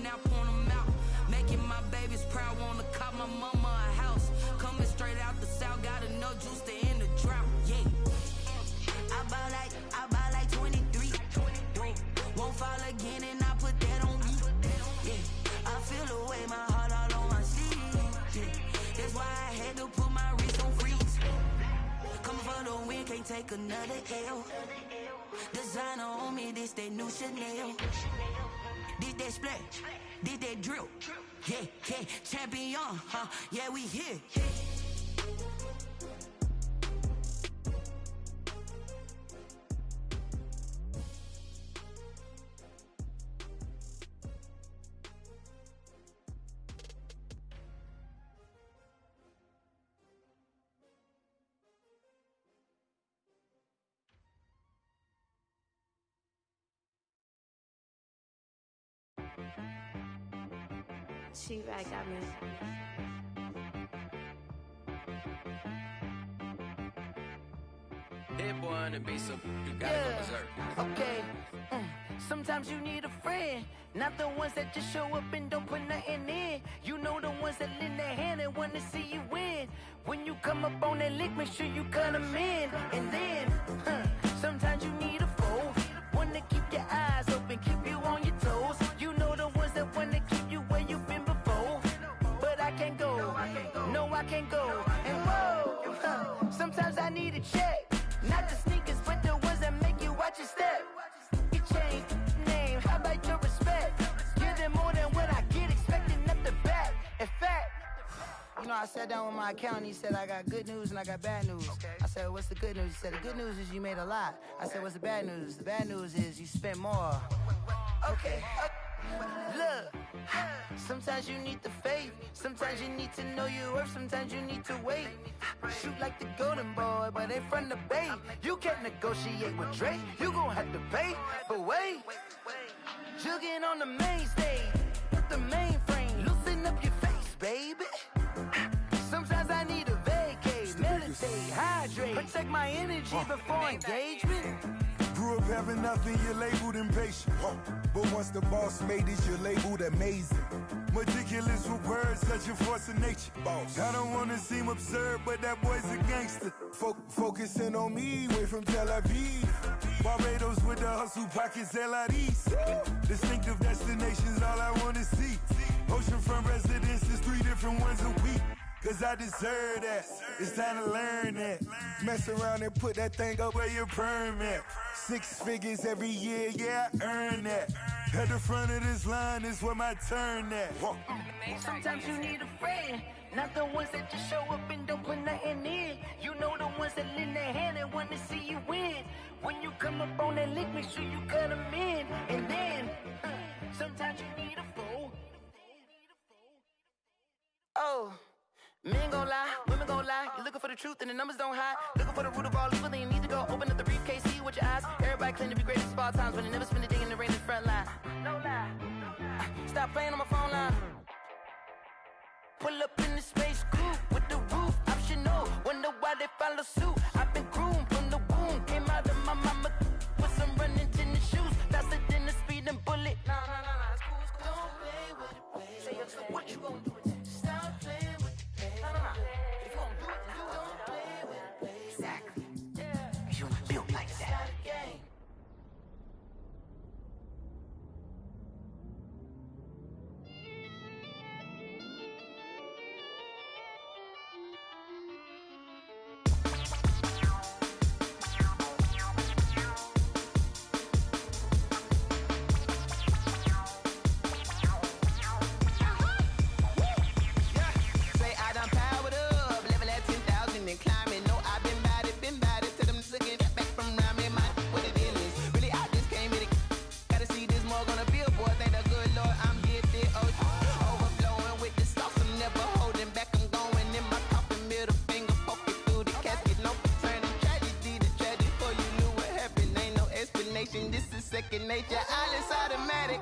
and now point them out. Making my babies proud, wanna cop my mama a house. Coming straight out the south, got enough juice to end the drought. Yeah. I buy like 23. Won't fall again and I put that on me. Yeah. I feel the way, my heart all on my sleeve. Yeah. That's why I had to put my wrist on freeze. Coming for the win, can't take another L. Designer on me, this that new Chanel. This that splash, this that drill. Yeah, yeah, champion, huh? Yeah, we here. She right got me. Hit boy on the beat, so you gotta go berserk. Okay. Sometimes you need a friend, not the ones that just show up and don't put nothing in. You know the ones that lend their hand and wanna see you win. When you come up on that lick, make sure you cut them in. And then, sometimes you need a foe, one to keep your eyes open, keep you on your toes. You know the ones that wanna keep you where you've been before. But I can't go, no I can't go. And whoa, sometimes I need a check, not the sneakers, but the ones that make you watch your step. You change name, how about your respect? Give them more than what I get, expecting up the back. In fact, you know, I sat down with my accountant, he said I got good news and I got bad news. I said, what's the good news? He said, the good news is you made a lot. I said, what's the bad news? The bad news is you spent more. Okay. Look, sometimes you need the faith, sometimes you need to know your worth, sometimes you need to wait. Shoot like the golden boy, but they from the bay. You can't negotiate with Drake, you gon' have to pay. But wait, jugging on the main stage, with the mainframe, loosen up your face, baby. Sometimes I need a vacate, meditate, hydrate, protect my energy before engagement. Grew up having nothing, you're labeled impatient. But once the boss made it, you're labeled amazing. Meticulous with words, such a force of nature. Boss. I don't wanna seem absurd, but that boy's a gangster. Focusing on me, way from Tel Aviv. Barbados with the hustle pockets, LIDs. Distinctive destinations, all I wanna see. Oceanfront residences, 3 different ones a week. Cause I deserve that, it's time to learn that. Mess around and put that thing up where your permit. 6 figures every year, yeah, I earn that. At the front of this line is where my turn at. Sometimes you need a friend, not the ones that just show up and don't put nothing in. You know the ones that lend their hand and want to see you win. When you come up on that lick, make sure you cut them in. And then, sometimes you need a fool. Oh. Men gon' lie, women gon' lie. You're looking for the truth and the numbers don't hide. Looking for the root of all evil, then you need to go open up the briefcase, see with your eyes. Everybody claim to be greatest of all times, but they never spend a day in the rain in the front line. No lie. Stop playing on my phone line. Pull up in the space coupe with the roof optional. Wonder why they follow suit. I've been groomed from the womb. Came out of my mama with some running tennis shoes. Faster than a speeding bullet. Nah, it's cool, it's cool. Don't play with it, baby. Say, what you gon' do with that? Stop playing with it. If you gon' do it, then you don't play with it, baby. Exactly. Yeah. You built like that. Second nature, all is automatic.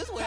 this way.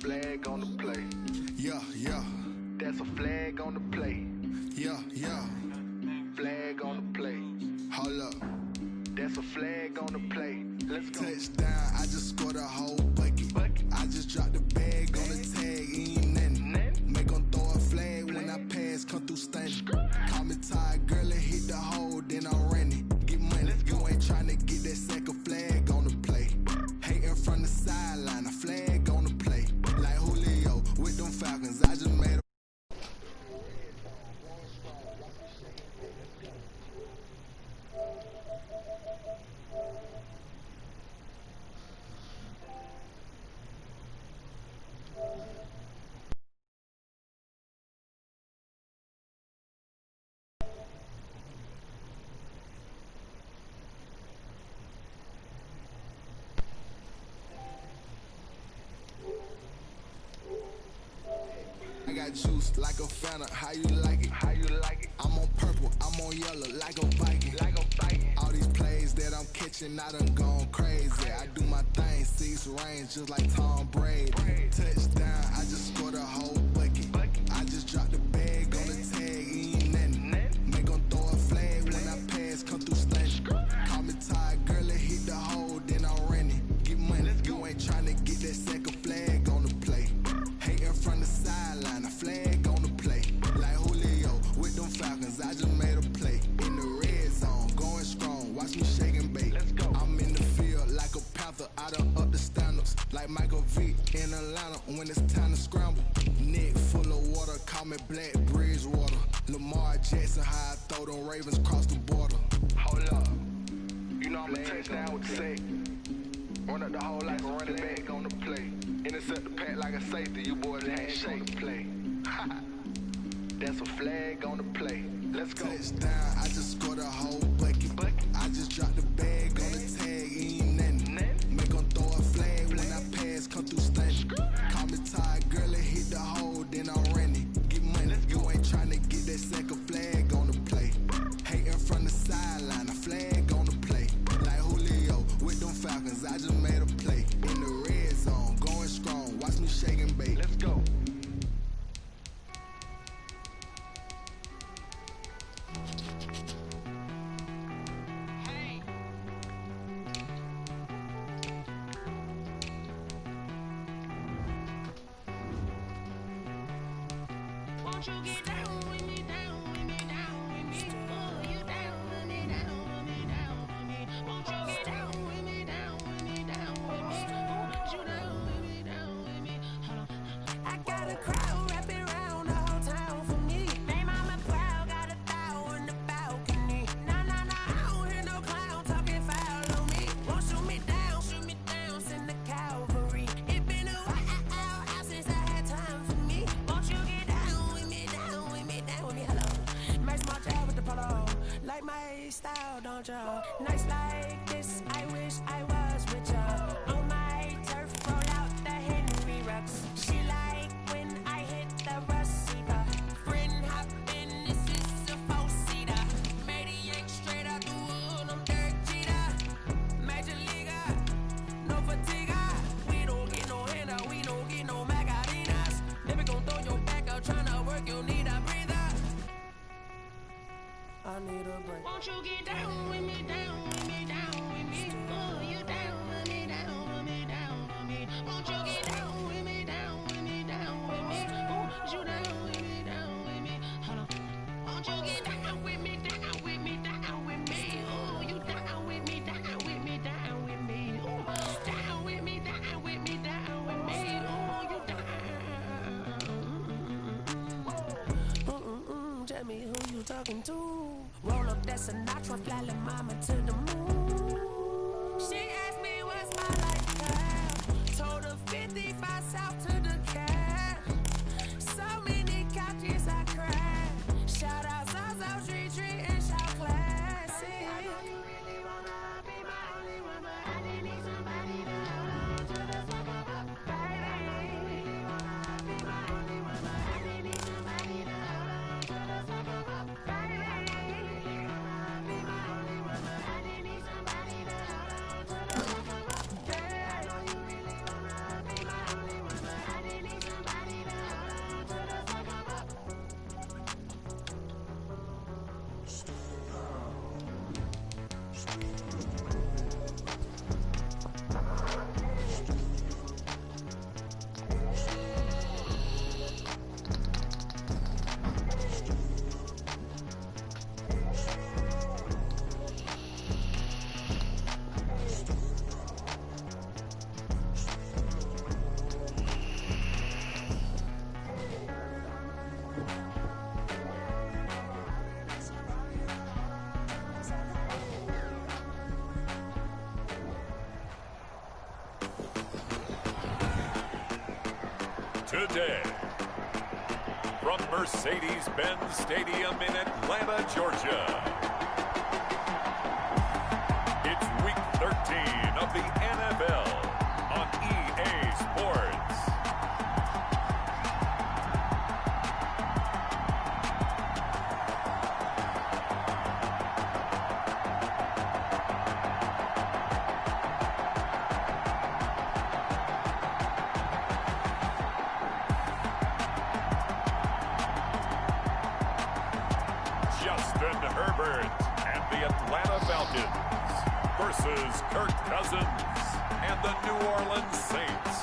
Flag on the play. Yeah, yeah. That's a flag on the play. Yeah, yeah. Flag on the play. Hold up. That's a flag on the play. Let's go. Touchdown, I just scored a whole bucket. I just dropped the bag on the tag, ain't nothing. Make 'em throw a flag when I pass, come through stunning. Call me tired, girl, and hit the hole, then I'm running. Get money, you ain't tryna get that second flag on the play. Hating from the sideline, a flag on the play. Like Julio with them Falcons, I just made a I got juice like a Fanta, how you like it? How you like it? I'm on purple, I'm on yellow, like a Viking. Like a Viking. All these plays that I'm catching, I done gone crazy. I do my thing, six range, just like Tom Brady. Touchdown, I just scored a whole bucket. I just dropped the bag on the tag, ain't nothing. Make 'em throw a flag when I pass, come through stunning. Call me tired, girl, and hit the hole, then I'm running. Get money, you ain't tryna get that second flag on the play. Hating from the sideline, a flag on the play. Like Julio with them Falcons, I just made a play. In the red zone, going strong, watch me shake and bake. Let's go. I'm in the field like a Panther, I done up the standards. Like Michael V in Atlanta when it's time to scramble. Neck full of water, call me Black Bridgewater. Lamar Jackson, how I throw them Ravens cross the border. Hold up. You know I'm a touchdown with the sack. Run up the hole like a running back on the play. Intercept the pack like a safety. You boys ain't shake on the play. That's a flag on the play. Let's go. Touchdown, I just scored a whole bucket. I just dropped the bag on the tag, ain't nothing. Make 'em throw a flag when I pass, come through stunning. Call me tired, girl, and hit the hole, then I'm running. Get money, you ain't tryna get that second flag on the play. Hating from the sideline, a flag on the play. Like Julio with them Falcons, I just made a play. In the red zone, going strong, watch me shake and bake. Let's go. Won't you get down with me, down with me, down with me? Oh, you down with me, down with me, down with me. Won't you get down with me, down with me, down with me? Oh, you down with me, down with me. Hold on. I got a crowd wrapping around the whole town for me. Name on my proud, got a thou in the balcony. Nah, nah, nah, I don't hear no clown talking foul on me. Won't shoot me down, send the cavalry. It been a while since I had time for me. Won't you get down with me, down with me, down with me? Hello. Max my job with the polo. Like my style, don't y'all? Nights like this, I wish I was with y'all. On my turf, roll out the Henry Rux. She like when I hit the receiver. Friend hop in, this is a four-seater. Made a yank straight out the wood, I'm Derek Jeter. Major League. Won't you get down with me, down with me, down with me? Ooh, you down with me, down with me? Hold on. Won't you get down with me, down with me, down with me? Ooh, you down with me, down with me, down with me? Ooh, down with me, down with me, down with me? Ooh, you down. Tell me who you talking to. Roll up that Sinatra, fly la mama to the moon. She asked me what's my lifestyle. Told her 55 south to the cab. So many couches I cried. Shout out South Street and shout classic. I know you really wanna be my only one, but I didn't need somebody to hold on to the second up. Baby, you wanna be my only one, but I didn't need somebody to hold on to the second up. Baby, you wanna be my only one, but I didn't need somebody to hold on to the second up. Baby, I know you really wanna be my only one, but I didn't need somebody to hold on to the second up. Today, from Mercedes-Benz Stadium in Atlanta, Georgia, it's Week 13 of the NFL on EA Sports. Justin Herbert and the Atlanta Falcons versus Kirk Cousins and the New Orleans Saints.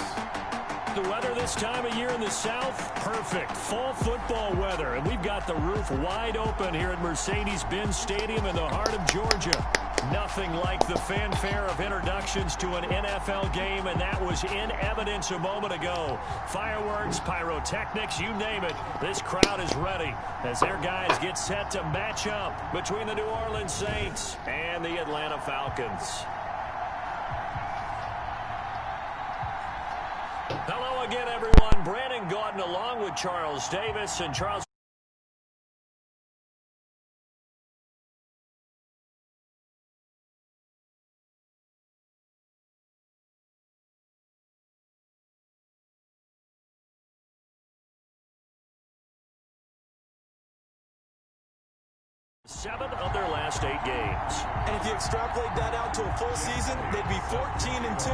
The weather this time of year in the South, perfect. Fall football weather, and we've got the roof wide open here at Mercedes-Benz Stadium in the heart of Georgia. Nothing like the fanfare of introductions to an NFL game, and that was in evidence a moment ago. Fireworks, pyrotechnics, you name it. This crowd is ready as their guys get set to match up between the New Orleans Saints and the Atlanta Falcons. Hello again, everyone. Brandon Gaudin along with Charles Davis, and Charles. Seven of their last 8 games. And if you extrapolate that out to a full season, they'd be 14-2.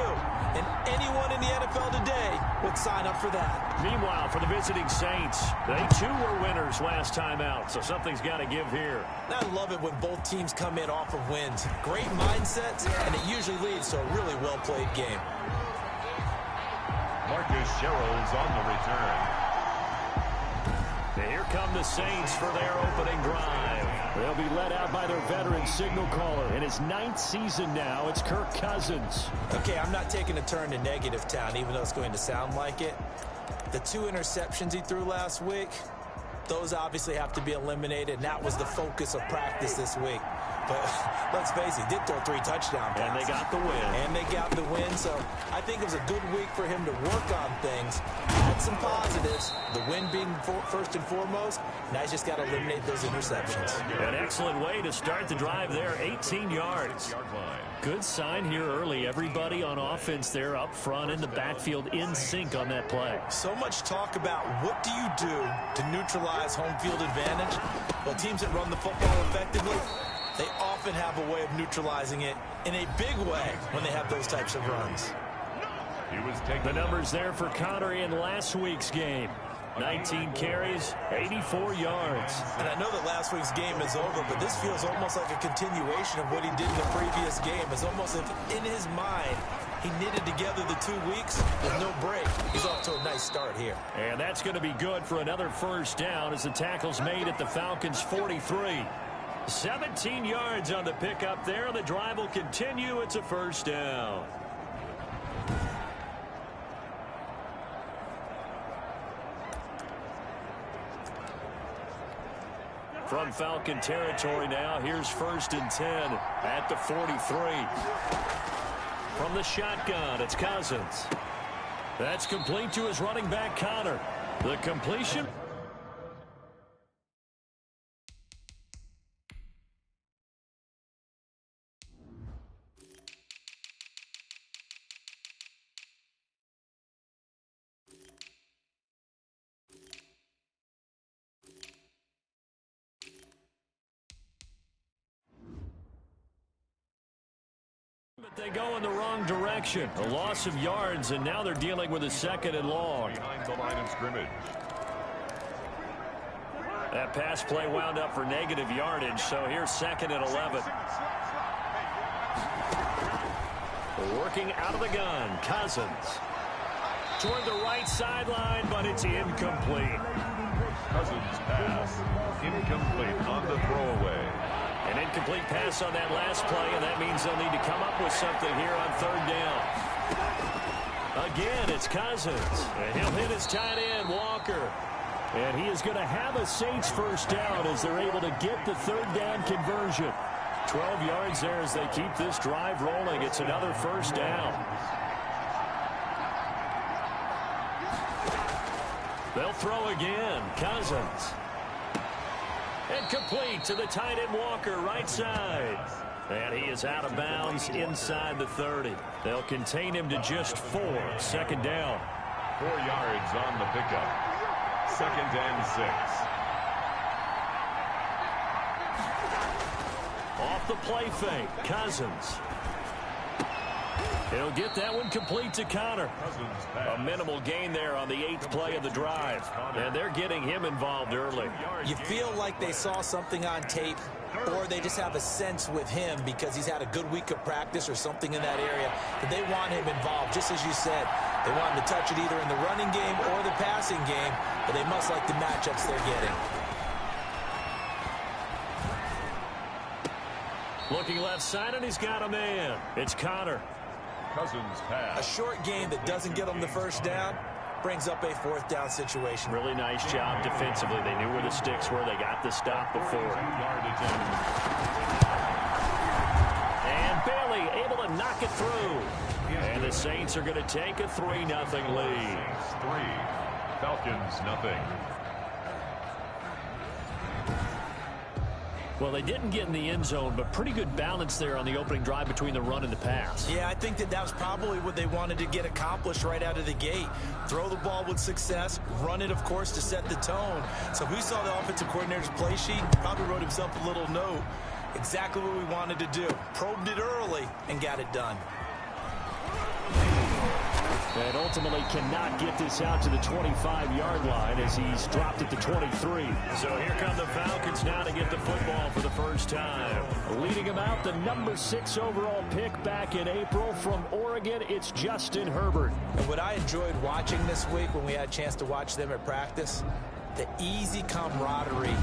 And anyone in the NFL today would sign up for that. Meanwhile, for the visiting Saints, they too were winners last time out, so something's got to give here. I love it when both teams come in off of wins. Great mindsets, and it usually leads to a really well-played game. Marcus Sherrill's on the return. And here come the Saints for their opening drive. They'll be led out by their veteran signal caller. In his 9th season now, it's Kirk Cousins. Okay, I'm not taking a turn to negative town, even though it's going to sound like it. The 2 interceptions he threw last week, those obviously have to be eliminated, and that was the focus of practice this week. But let's face it, he did throw 3 touchdown passes. And they got the win. And they got the win, so I think it was a good week for him to work on things. Had some positives, the win being first and foremost. Now he's just got to eliminate those interceptions. An excellent way to start the drive there, 18 yards. Good sign here early. Everybody on offense there up front in the backfield in sync on that play. So much talk about what do you do to neutralize home field advantage? Well, teams that run the football effectively, they often have a way of neutralizing it in a big way when they have those types of runs. The numbers there for Connery in last week's game. 19 carries, 84 yards. And I know that last week's game is over, but this feels almost like a continuation of what he did in the previous game. It's almost if in his mind He knitted together the 2 weeks with no break. He's off to a nice start here. And that's going to be good for another first down as the tackle's made at the Falcons' 43. 17 yards on the pickup there. The drive will continue. It's a first down. From Falcon territory now, here's 1st and 10 at the 43. From the shotgun, it's Cousins. That's complete to his running back, Connor. The completion. But they go in the wrong direction. A loss of yards, and now they're dealing with a 2nd and long. Behind the line of scrimmage. That pass play wound up for negative yardage, so here's 2nd and 11. Working out of the gun, Cousins. Toward the right sideline, but it's incomplete. Cousins pass. Incomplete on the throwaway. An incomplete pass on that last play, and that means they'll need to come up with something here on 3rd down. Again, it's Cousins. And he'll hit his tight end, Walker. And he is going to have a Saints first down as they're able to get the 3rd down conversion. 12 yards there as they keep this drive rolling. It's another first down. They'll throw again. Cousins. And complete to the tight end Walker, right side. And he is out of bounds inside the 30. They'll contain him to just 4. 2nd down. 4 yards on the pickup. 2nd and 6. Off the play fake, Cousins. He'll get that one complete to Connor. A minimal gain there on the 8th play of the drive. And they're getting him involved early. You feel like they saw something on tape, or they just have a sense with him because he's had a good week of practice or something in that area that they want him involved. Just as you said, they want him to touch it either in the running game or the passing game, but they must like the matchups they're getting. Looking left side, and he's got a man. It's Connor. Cousins pass. A short game that doesn't get them the first down brings up a 4th down situation. Really nice job defensively. They knew where the sticks were. They got the stop before. And Bailey able to knock it through. And the Saints are going to take a 3-0 lead. 3. Falcons, nothing. Well, they didn't get in the end zone, but pretty good balance there on the opening drive between the run and the pass. Yeah, I think that was probably what they wanted to get accomplished right out of the gate. Throw the ball with success, run it, of course, to set the tone. So who saw the offensive coordinator's play sheet? Probably wrote himself a little note. Exactly what we wanted to do. Probed it early and got it done. And ultimately cannot get this out to the 25-yard line as he's dropped at the 23. So here come the Falcons now to get the football for the first time. Leading them out, the number 6 overall pick back in April from Oregon, it's Justin Herbert. And what I enjoyed watching this week when we had a chance to watch them at practice, the easy camaraderie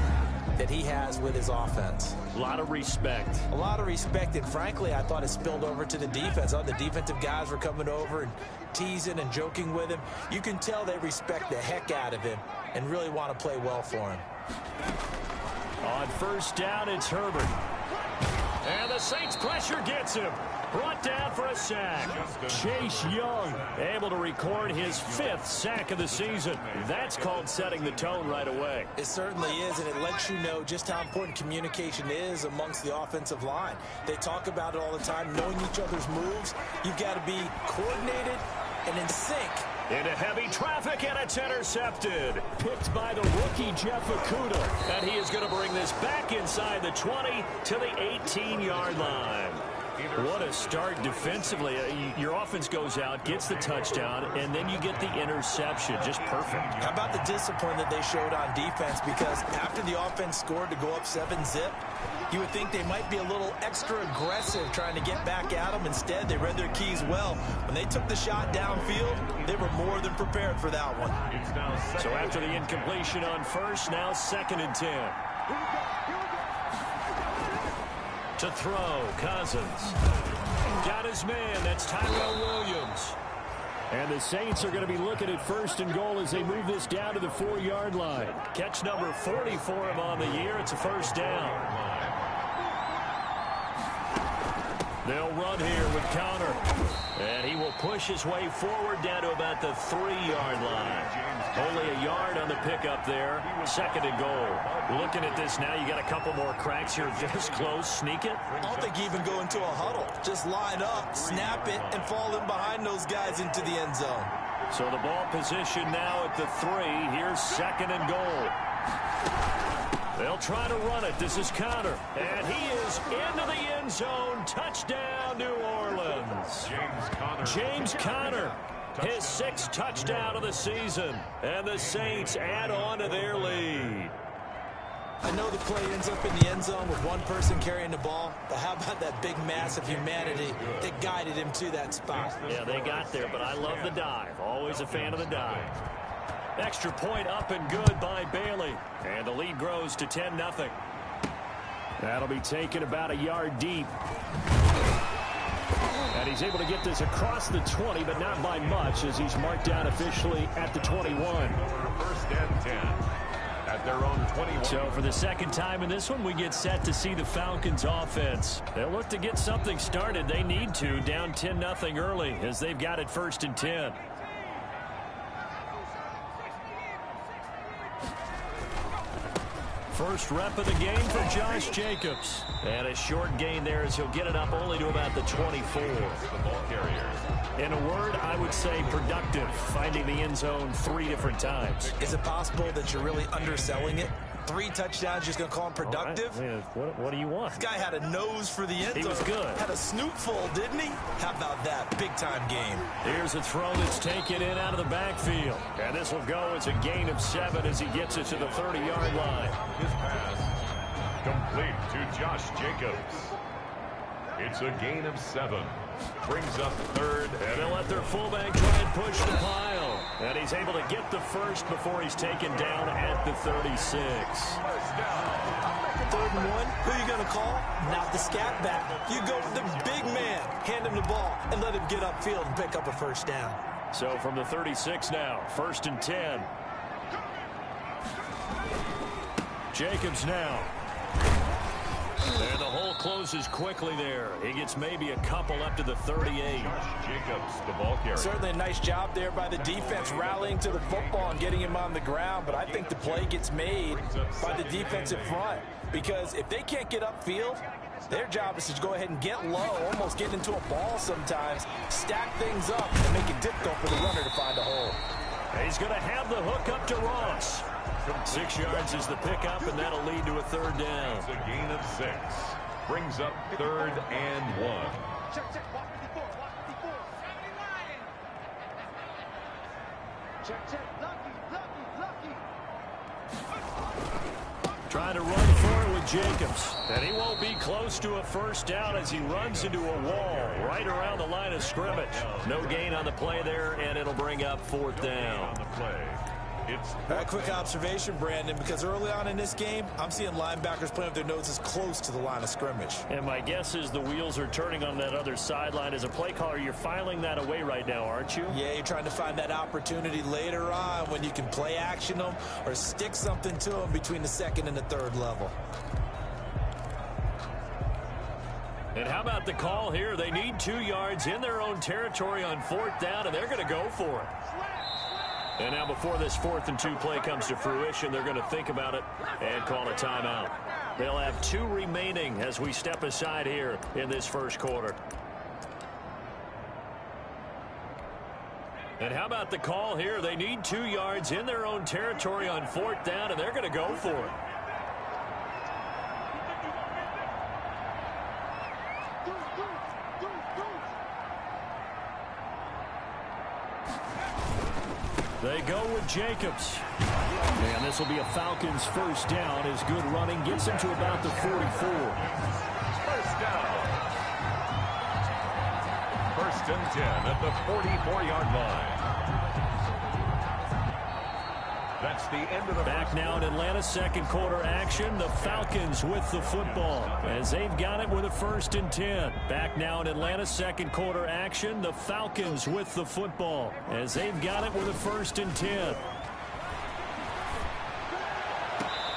that he has with his offense. A lot of respect. A lot of respect, and frankly, I thought it spilled over to the defense. The defensive guys were coming over and teasing and joking with him. You can tell they respect the heck out of him and really want to play well for him. On first down, it's Herbert. And the Saints pressure gets him. Brought down for a sack. Chase Young able to record his 5th sack of the season. That's called setting the tone right away. It certainly is, and it lets you know just how important communication is amongst the offensive line. They talk about it all the time, knowing each other's moves. You've got to be coordinated and in sync. Into heavy traffic, and it's intercepted. Picked by the rookie Jeff Okudah. And he is going to bring this back inside the 20 to the 18-yard line. What a start defensively. Your offense goes out, gets the touchdown, and then you get the interception. Just perfect. How about the discipline that they showed on defense? Because after the offense scored to go up 7-zip, you would think they might be a little extra aggressive trying to get back at them. Instead, they read their keys well. When they took the shot downfield, they were more than prepared for that one. So after the incompletion on first, now 2nd and 10. To throw, Cousins. Got his man. That's Tyrell Williams. And the Saints are going to be looking at 1st and goal as they move this down to the 4-yard line. Catch number 40 for him on the year. It's a 1st down. They'll run here with Connor. And he will push his way forward down to about the 3-yard line. Only a yard on the pickup there. 2nd and goal. Looking at this now, you got a couple more cracks here. This close, sneak it. I don't think you even go into a huddle. Just line up, snap it, and fall in behind those guys into the end zone. So the ball position now at the 3. Here's 2nd and goal. They'll try to run it. This is Connor. And he is into the end zone. Touchdown, New Orleans. James Conner. His 6th touchdown of the season. And the Saints add on to their lead. I know the play ends up in the end zone with one person carrying the ball, but how about that big mass of humanity that guided him to that spot? Yeah, they got there, but I love the dive. Always a fan of the dive. Extra point up and good by Bailey. And the lead grows to 10-0. That'll be taken about a yard deep. And he's able to get this across the 20, but not by much as he's marked down officially at the 21. 1st and 10 at their own 21. So for the 2nd time in this one, we get set to see the Falcons offense. They'll look to get something started. They need to, down 10-0 early as they've got it 1st and 10. First rep of the game for Josh Jacobs. And a short gain there as he'll get it up only to about the 24. In a word, I would say productive, finding the end zone 3 different times. Is it possible that you're really underselling it? 3 touchdowns, just going to call him productive? Right. What do you want? This guy had a nose for the end zone. He was good. Had a snootful, didn't he? How about that? Big-time game. Here's a throw that's taken in out of the backfield. And this will go as a gain of 7 as he gets it to the 30-yard line. His pass complete to Josh Jacobs. It's a gain of 7. Brings up 3rd. And they'll let their fullback try and push the pile. And he's able to get the first before he's taken down at the 36. 3rd and 1. Who are you going to call? Not the scat back. You go with the big man. Hand him the ball and let him get upfield and pick up a 1st down. So from the 36 now, 1st and 10. Jacobs now. And the hole closes quickly there. He gets maybe a couple up to the 38. Josh Jacobs, the ball carrier. Certainly a nice job there by the defense rallying to the football and getting him on the ground. But I think the play gets made by the defensive front. Because if they can't get upfield, their job is to go ahead and get low, almost get into a ball sometimes, stack things up, and make it difficult for the runner to find a hole. He's going to have the hook up to Ross. 6 yards is the pickup, and that'll lead to a 3rd down. It's a gain of 6. Brings up 3rd and 1. Trying to run for it with Jacobs. And he won't be close to a 1st down as he runs into a wall right around the line of scrimmage. No gain on the play there, and it'll bring up 4th down. On the play. A quick observation, Brandon, because early on in this game, I'm seeing linebackers playing with their noses close to the line of scrimmage. And my guess is the wheels are turning on that other sideline. As a play caller, you're filing that away right now, aren't you? Yeah, you're trying to find that opportunity later on when you can play action them or stick something to them between the 2nd and the 3rd level. And how about the call here? They need 2 yards in their own territory on 4th down, and they're going to go for it. And now before this 4th and 2 play comes to fruition, they're going to think about it and call a timeout. They'll have 2 remaining as we step aside here in this 1st quarter. And how about the call here? They need 2 yards in their own territory on 4th down, and they're going to go for it. They go with Jacobs. And this will be a Falcons first down as good running gets him to about the 44. First down. First and 10 at the 44-yard line. That's the end of the back now in Atlanta, second quarter action. The Falcons with the football as they've got it with a 1st and 10. Back now in Atlanta, second quarter action. The Falcons with the football as they've got it with a 1st and 10.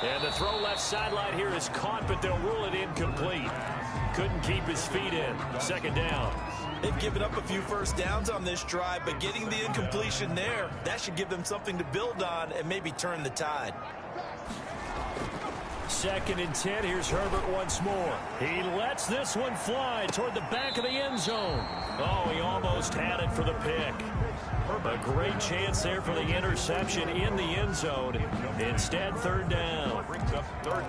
And the throw left sideline here is caught, but they'll rule it incomplete. Couldn't keep his feet in. Second down. They've given up a few first downs on this drive, but getting the incompletion there, that should give them something to build on and maybe turn the tide. 2nd and 10. Here's Herbert once more. He lets this one fly toward the back of the end zone. Oh, he almost had it for the pick. A great chance there for the interception in the end zone. Instead, third down.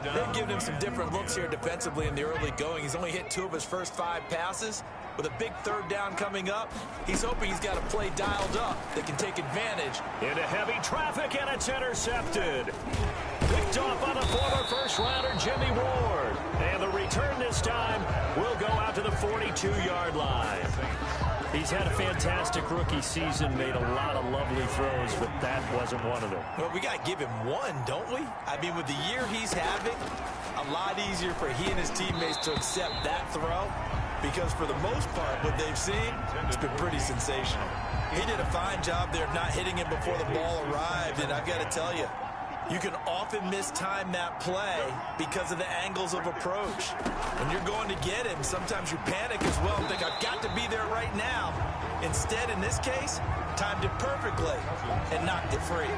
They've given him some different looks here defensively in the early going. He's only hit 2 of his first 5 passes. With a big third down coming up, he's hoping he's got a play dialed up that can take advantage. Into heavy traffic, and it's intercepted. Picked off on the former first-rounder Jimmy Ward. And the return this time will go out to the 42-yard line. He's had a fantastic rookie season, made a lot of lovely throws, but that wasn't one of them. Well, we got to give him one, don't we? I mean, with the year he's having, a lot easier for he and his teammates to accept that throw, because for the most part, what they've seen, it's been pretty sensational. He did a fine job there of not hitting him before the ball arrived, and I've got to tell you, you can often mistime that play because of the angles of approach. When you're going to get him, sometimes you panic as well and think, I've got to be there right now. Instead, in this case, timed it perfectly and knocked it free.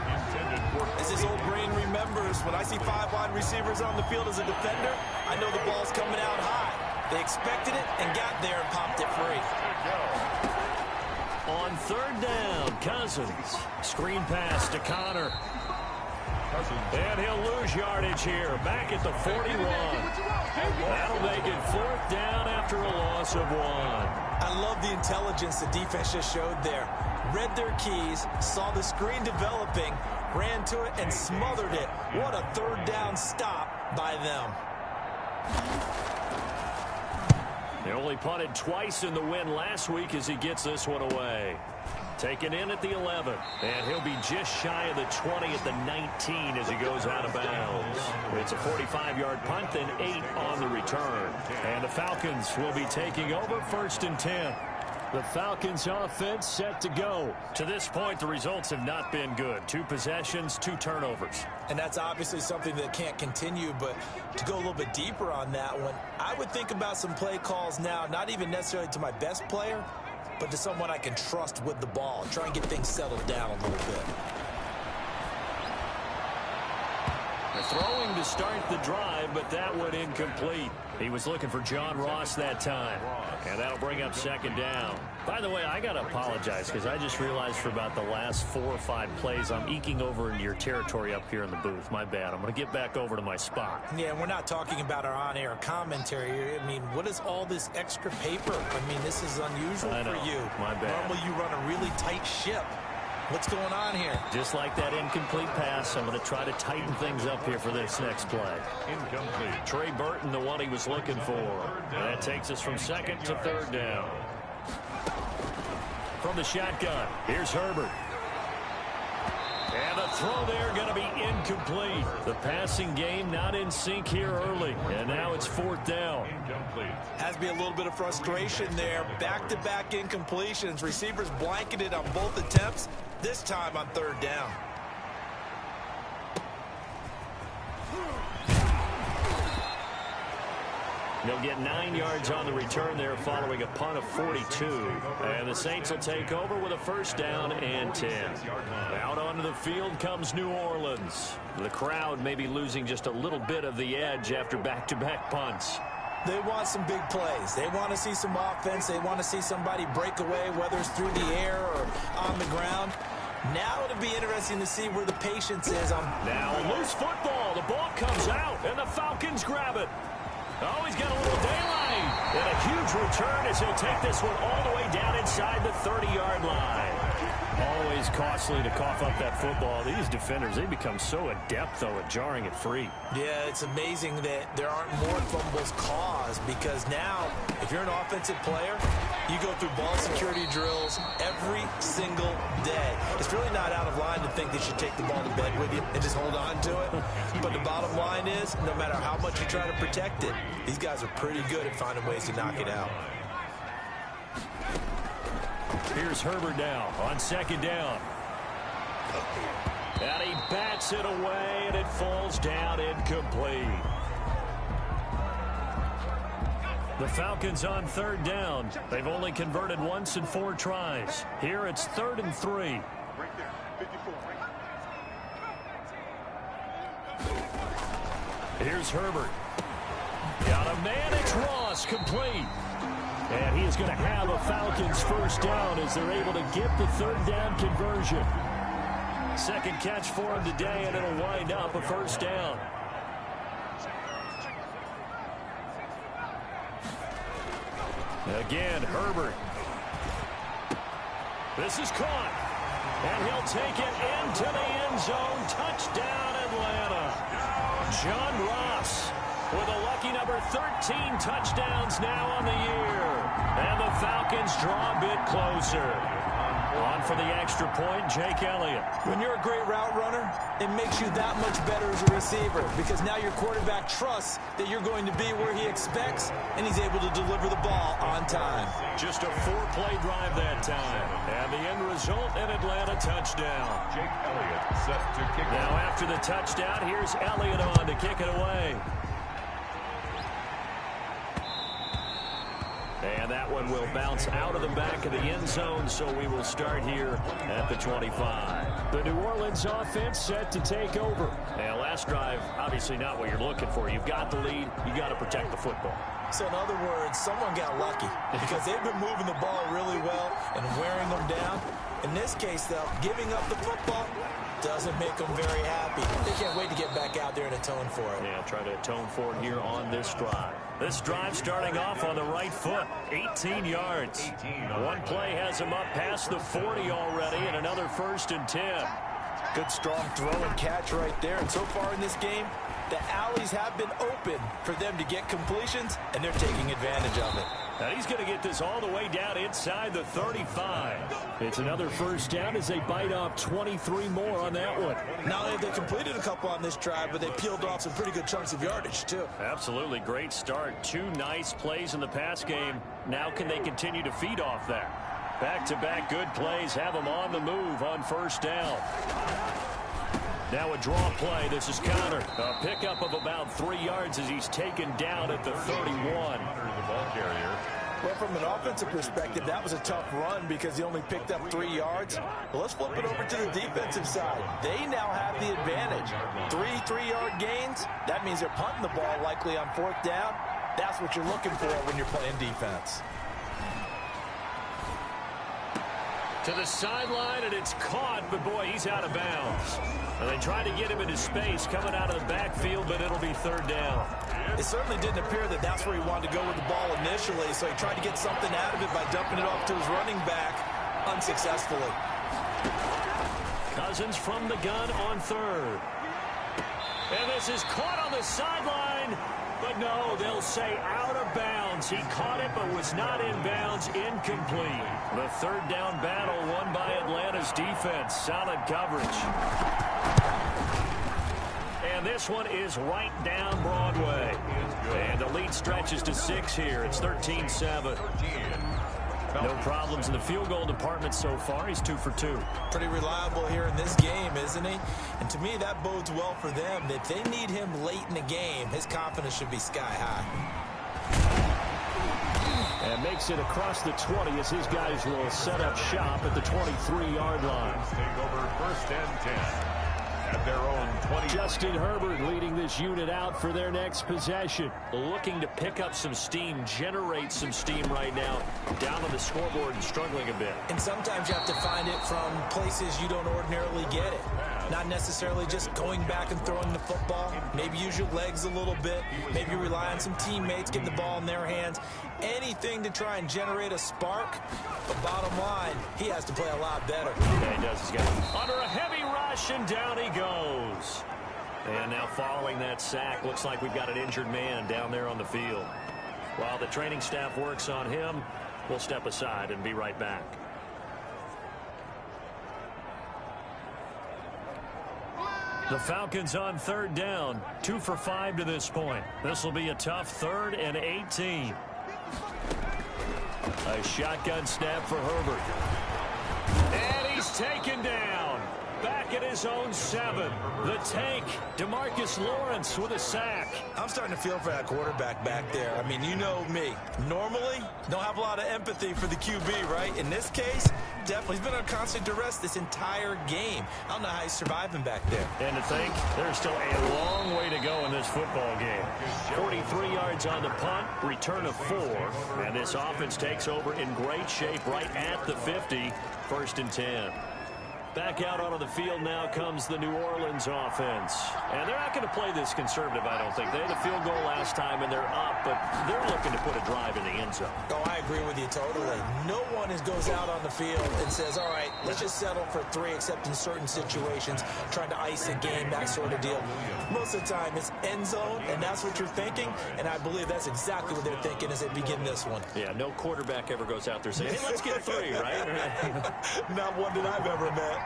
As his old brain remembers, when I see 5 wide receivers on the field as a defender, I know the ball's coming out high. They expected it and got there and popped it free. On third down, Cousins. Screen pass to Connor. And he'll lose yardage here. Back at the 41. That'll make it 4th down after a loss of 1. I love the intelligence the defense just showed there. Read their keys, saw the screen developing, ran to it, and smothered it. What a third down stop by them. They only punted twice in the win last week as he gets this one away. Taken in at the 11, and he'll be just shy of the 20 at the 19 as he goes out of bounds. It's a 45-yard punt, then 8 on the return. And the Falcons will be taking over 1st and 10. The Falcons offense set to go. To this point, the results have not been good. 2 possessions, 2 turnovers. And that's obviously something that can't continue, but to go a little bit deeper on that one, I would think about some play calls now, not even necessarily to my best player, but to someone I can trust with the ball. Try and get things settled down a little bit. They're throwing to start the drive, but that one incomplete. He was looking for John Ross that time. And that'll bring up 2nd down. By the way, I got to apologize because I just realized for about the last 4 or 5 plays, I'm eking over into your territory up here in the booth. My bad. I'm going to get back over to my spot. Yeah, we're not talking about our on-air commentary here. I mean, what is all this extra paper? I mean, this is unusual for you. My bad. Normally you run a really tight ship. What's going on here? Just like that incomplete pass, I'm going to try to tighten things up here for this next play. Incomplete. Trey Burton, the one he was looking for. And that takes us from 2nd to 3rd down. From the shotgun, here's Herbert. And the throw there going to be incomplete. The passing game not in sync here early. And now it's 4th down. Incomplete. Has to be a little bit of frustration there. Back-to-back incompletions. Receivers blanketed on both attempts. This time on 3rd down. They'll get 9 yards on the return there following a punt of 42. And the Saints will take over with a 1st down and 10. Out onto the field comes New Orleans. The crowd may be losing just a little bit of the edge after back-to-back punts. They want some big plays. They want to see some offense. They want to see somebody break away, whether it's through the air or on the ground. Now it'll be interesting to see where the patience is. Now a loose football. The ball comes out, and the Falcons grab it. Oh, he's got a little daylight. And a huge return as he'll take this one all the way down inside the 30-yard line. Always costly to cough up that football. These defenders, they become so adept, though, at jarring it free. Yeah, it's amazing that there aren't more fumbles caused because now, if you're an offensive player, you go through ball security drills every single day. It's really not out of line to think that you take the ball to bed with you and just hold on to it. But the bottom line is, no matter how much you try to protect it, these guys are pretty good at finding ways to knock it out. Here's Herbert now on second down. And he bats it away, and it falls down incomplete. The Falcons on third down. They've only converted once in 4 tries. Here it's 3rd and 3. Here's Herbert. Got a man, it's Ross, complete. And he is going to have a Falcons first down as they're able to get the 3rd down conversion. Second catch for him today, and it'll wind up a first down. Again, Herbert. This is caught. And he'll take it into the end zone. Touchdown, Atlanta. John Ross with a lucky number 13 touchdowns now on the year. And the Falcons draw a bit closer. On for the extra point, Jake Elliott. When you're a great route runner, it makes you that much better as a receiver because now your quarterback trusts that you're going to be where he expects, and he's able to deliver the ball on time. Just a 4-play drive that time. And the end result, an Atlanta touchdown. Jake Elliott set to kick it. Now after the touchdown, here's Elliott on to kick it away. And that one will bounce out of the back of the end zone, so we will start here at the 25. The New Orleans offense set to take over. Now, last drive, obviously not what you're looking for. You've got the lead. You got to protect the football. So, in other words, someone got lucky because they've been moving the ball really well and wearing them down. In this case, though, giving up the football doesn't make them very happy. They can't wait to get back out there and atone for it. Yeah, try to atone for it here on this drive. This drive starting off on the right foot, 18 yards. One play has him up past the 40 already, and another 1st and 10. Good, strong throw and catch right there. And so far in this game, the alleys have been open for them to get completions, and they're taking advantage of it. And he's going to get this all the way down inside the 35. It's another first down as they bite off 23 more on that one. Not only have they completed a couple on this drive, but they peeled off some pretty good chunks of yardage, too. Absolutely. Great start. 2 nice plays in the pass game. Now can they continue to feed off that? Back-to-back good plays have them on the move on first down. Now a draw play. This is counter. A pickup of about 3 yards as he's taken down at the 31. The ball carrier. Well, from an offensive perspective, that was a tough run because he only picked up 3 yards. Well, let's flip it over to the defensive side. They now have the advantage. 3 3-yard gains. That means they're punting the ball likely on 4th down. That's what you're looking for when you're playing defense. To the sideline, and it's caught, but boy, he's out of bounds. And they try to get him into space coming out of the backfield, but it'll be 3rd down. It certainly didn't appear that that's where he wanted to go with the ball initially, so he tried to get something out of it by dumping it off to his running back unsuccessfully. Cousins from the gun on 3rd. And this is caught on the sideline. But no, they'll say out of bounds. He caught it but was not in bounds. Incomplete. The 3rd down battle won by Atlanta's defense. Solid coverage. And this one is right down Broadway. And the lead stretches to 6 here. It's 13-7. No problems in the field goal department so far. He's 2 for 2. Pretty reliable here in this game, isn't he? And to me, that bodes well for them. If they need him late in the game, his confidence should be sky high. And makes it across the 20 as his guys will set up shop at the 23-yard line. Take over 1st and 10 at their own 23. Justin Herbert leading this unit out for their next possession. Looking to pick up some steam, generate some steam right now. Down on the scoreboard and struggling a bit. And sometimes you have to find it from places you don't ordinarily get it. Not necessarily just going back and throwing the football. Maybe use your legs a little bit. Maybe rely on some teammates, getting the ball in their hands. Anything to try and generate a spark. But bottom line, he has to play a lot better. Yeah, he does. He's got under a heavy rush, and down he goes. And now following that sack, looks like we've got an injured man down there on the field. While the training staff works on him, we'll step aside and be right back. The Falcons on third down, 2 for 5 to this point. This will be a tough 3rd and 18. A shotgun snap for Herbert. And he's taken down. Back at his own 7. The tank, DeMarcus Lawrence with a sack. I'm starting to feel for that quarterback back there. I mean, you know me. Normally, don't have a lot of empathy for the QB, right? In this case, definitely. He's been on constant duress this entire game. I don't know how he's surviving back there. And to think, there's still a long way to go in this football game. 43 yards on the punt, return of 4. And this offense takes over in great shape right at the 50, 1st and 10. Back out onto the field now comes the New Orleans offense. And they're not going to play this conservative, I don't think. They had a field goal last time, and they're up, but they're looking to put a drive in the end zone. Oh, I agree with you totally. No one goes out on the field and says, all right, let's just settle for 3, except in certain situations, trying to ice a game, that sort of deal. Most of the time, it's end zone, and that's what you're thinking, and I believe that's exactly what they're thinking as they begin this one. Yeah, no quarterback ever goes out there saying, hey, let's get 3, right? Not one that I've ever met.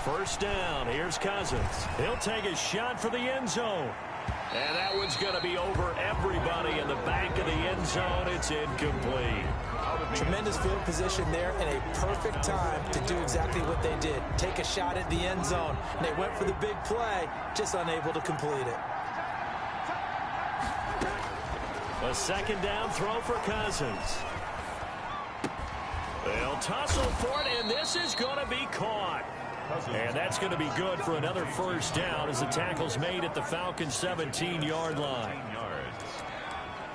First down, here's Cousins. He'll take a shot for the end zone. And that one's going to be over everybody in the back of the end zone. It's incomplete. Tremendous field position there and a perfect time to do exactly what they did. Take a shot at the end zone. And they went for the big play, just unable to complete it. A 2nd down throw for Cousins. They'll tussle for it, and this is going to be caught. And that's going to be good for another 1st down as the tackle's made at the Falcons' 17-yard line.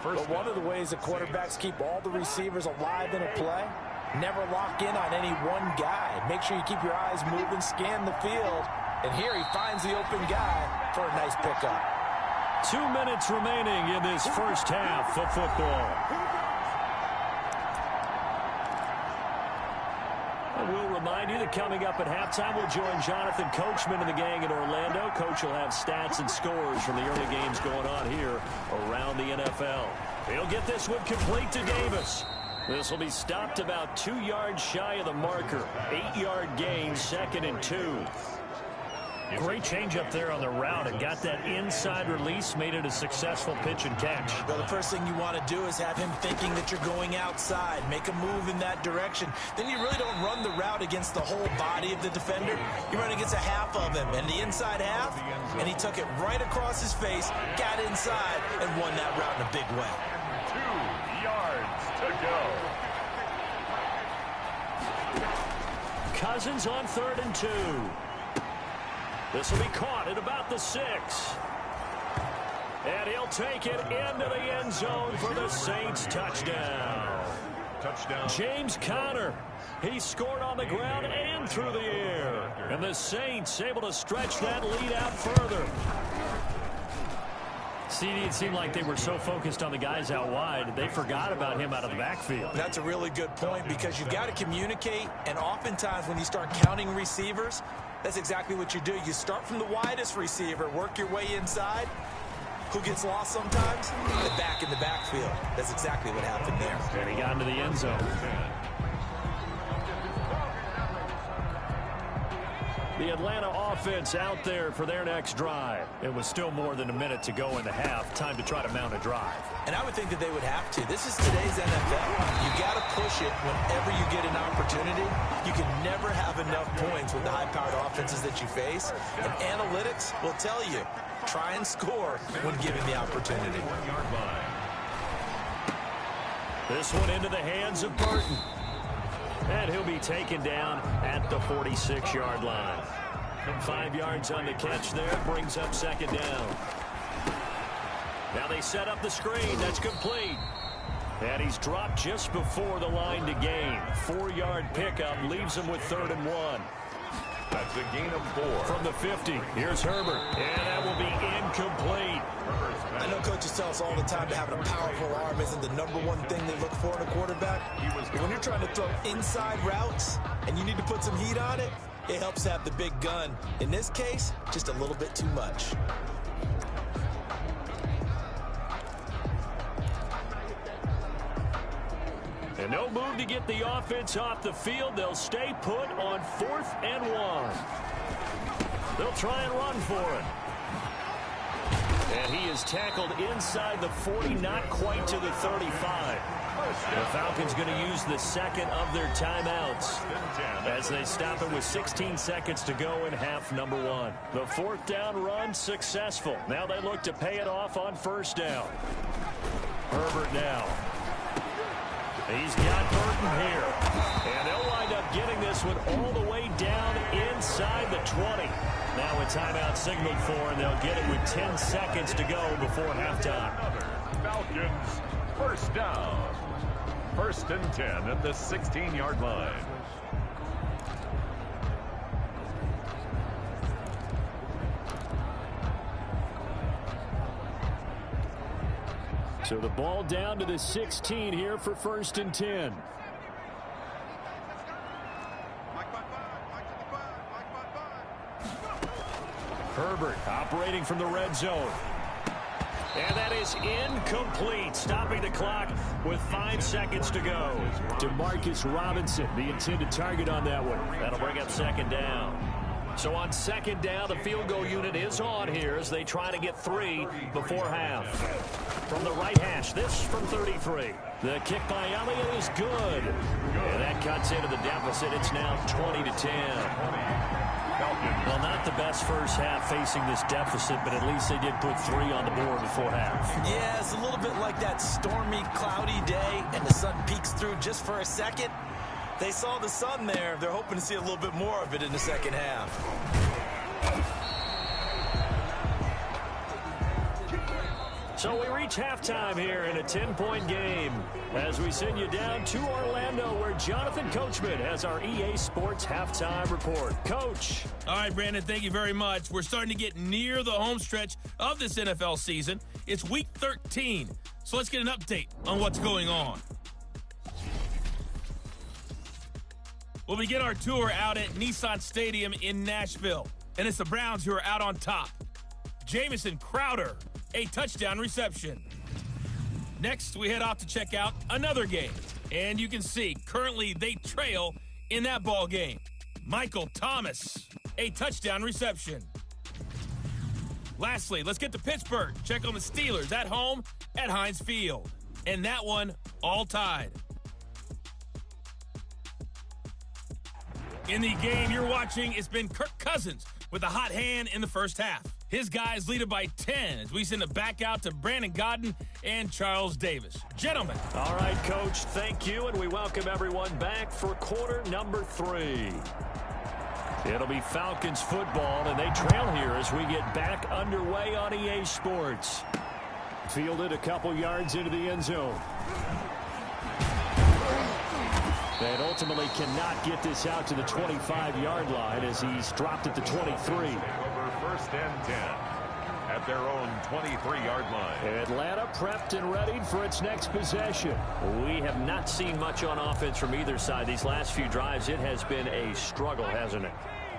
But one of the ways that quarterbacks keep all the receivers alive in a play, never lock in on any one guy. Make sure you keep your eyes moving, scan the field. And here he finds the open guy for a nice pickup. 2 minutes remaining in this first half of football. We'll remind you that coming up at halftime, we'll join Jonathan Coachman and the gang in Orlando. Coach will have stats and scores from the early games going on here around the NFL. He'll get this one complete to Davis. This will be stopped about 2 yards shy of the marker. 8-yard gain, 2nd and 2. Great change up there on the route and got that inside release, made it a successful pitch and catch. Well, the first thing you want to do is have him thinking that you're going outside, make a move in that direction. Then you really don't run the route against the whole body of the defender. You run against a half of him, and the inside half, and he took it right across his face, got inside, and won that route in a big way. 2 yards to go. Cousins on 3rd and 2. This will be caught at about the 6. And he'll take it into the end zone for the Saints touchdown. James Conner. He scored on the ground and through the air. And the Saints able to stretch that lead out further. CD, it seemed like they were so focused on the guys out wide, they forgot about him out of the backfield. That's a really good point because you've got to communicate, and oftentimes when you start counting receivers, that's exactly what you do. You start from the widest receiver, work your way inside. Who gets lost sometimes? The back in the backfield. That's exactly what happened there. And he got into the end zone. The Atlanta offense out there for their next drive. It was still more than a minute to go in the half. Time to try to mount a drive. And I would think that they would have to. This is today's NFL. You got to push it whenever you get an opportunity. You can never have enough points with the high-powered offenses that you face. And analytics will tell you, try and score when given the opportunity. This one into the hands of Burton. And he'll be taken down at the 46-yard line. 5 yards on the catch there, brings up second down. Now they set up the screen. That's complete. And he's dropped just before the line to gain. 4-yard pickup leaves him with 3rd and 1. That's a gain of 4. From the 50, here's Herbert. And that will be incomplete. I know coaches tell us all the time that having a powerful arm isn't the #1 thing they look for in a quarterback. But when you're trying to throw inside routes and you need to put some heat on it, it helps have the big gun. In this case, just a little bit too much. And no move to get the offense off the field. They'll stay put on 4th and 1. They'll try and run for it. And he is tackled inside the 40, not quite to the 35. The Falcons going to use the second of their timeouts as they stop it with 16 seconds to go in half number 1. The 4th down run successful. Now they look to pay it off on 1st down. Herbert now. He's got Burton here. And they'll wind up getting this one all the way down inside the 20. Now a timeout signaled for, and they'll get it with 10 seconds to go before halftime. Falcons, 1st down. 1st and 10 at the 16-yard line. So the ball down to the 16 here for 1st and 10. Herbert operating from the red zone. And that is incomplete, stopping the clock with 5 seconds to go. DeMarcus Robinson, the intended target on that one. That'll bring up 2nd down. So on 2nd down, the field goal unit is on here as they try to get 3 before half. From the right hash, this from 33. The kick by Elliott is good. And that cuts into the deficit. It's now 20-10. Well, not the best first half facing this deficit, but at least they did put 3 on the board before half. Yeah, it's a little bit like that stormy, cloudy day, and the sun peeks through just for a second. They saw the sun there. They're hoping to see a little bit more of it in the second half. So we reach halftime here in a 10-point game as we send you down to Orlando where Jonathan Coachman has our EA Sports halftime report. Coach. All right, Brandon, thank you very much. We're starting to get near the home stretch of this NFL season. It's week 13, so let's get an update on what's going on. We'll begin our tour out at Nissan Stadium in Nashville, and it's the Browns who are out on top. Jamison Crowder, a touchdown reception. Next, we head off to check out another game. And you can see, currently they trail in that ball game. Michael Thomas, a touchdown reception. Lastly, let's get to Pittsburgh. Check on the Steelers at home at Heinz Field. And that one, all tied. In the game you're watching, it's been Kirk Cousins with a hot hand in the first half. His guys lead it by 10 as we send it back out to Brandon Godden and Charles Davis. Gentlemen. All right, Coach, thank you, and we welcome everyone back for quarter number 3. It'll be Falcons football, and they trail here as we get back underway on EA Sports. Fielded a couple yards into the end zone. And ultimately cannot get this out to the 25-yard line as he's dropped at the 23. 1st and 10 at their own 23-yard line. Atlanta prepped and ready for its next possession. We have not seen much on offense from either side. These last few drives, it has been a struggle, hasn't it?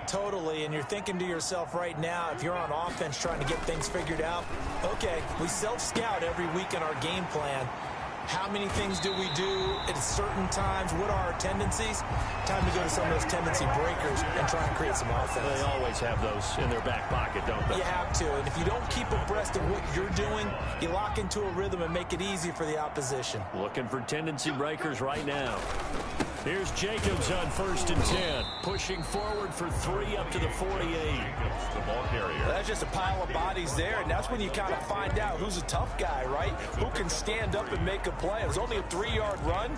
Totally, and you're thinking to yourself right now, if you're on offense trying to get things figured out, okay, we self-scout every week in our game plan. How many things do we do at certain times? What are our tendencies? Time to go to some of those tendency breakers and try and create some offense. They always have those in their back pocket, don't they? You have to. And if you don't keep abreast of what you're doing, you lock into a rhythm and make it easy for the opposition. Looking for tendency breakers right now. Here's Jacobs on 1st and 10. Pushing forward for 3 up to the 48. The ball carrier. That's just a pile of bodies there, and that's when you kind of find out who's a tough guy, right? Who can stand up and make a play. It was only a 3-yard run,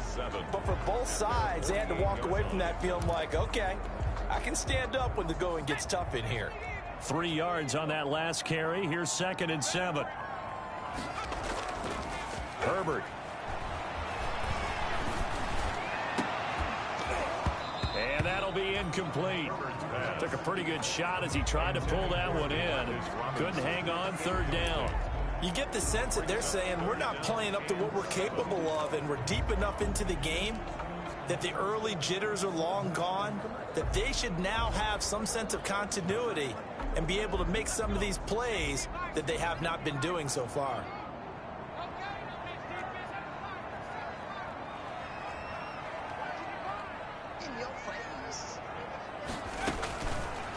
but for both sides, they had to walk away from that feeling like, okay, I can stand up when the going gets tough in here. 3 yards on that last carry. Here's 2nd and 7. Herbert. And that'll be incomplete. Took a pretty good shot as he tried to pull that one in. Couldn't hang on 3rd down. You get the sense that they're saying we're not playing up to what we're capable of, and we're deep enough into the game that the early jitters are long gone, that they should now have some sense of continuity and be able to make some of these plays that they have not been doing so far.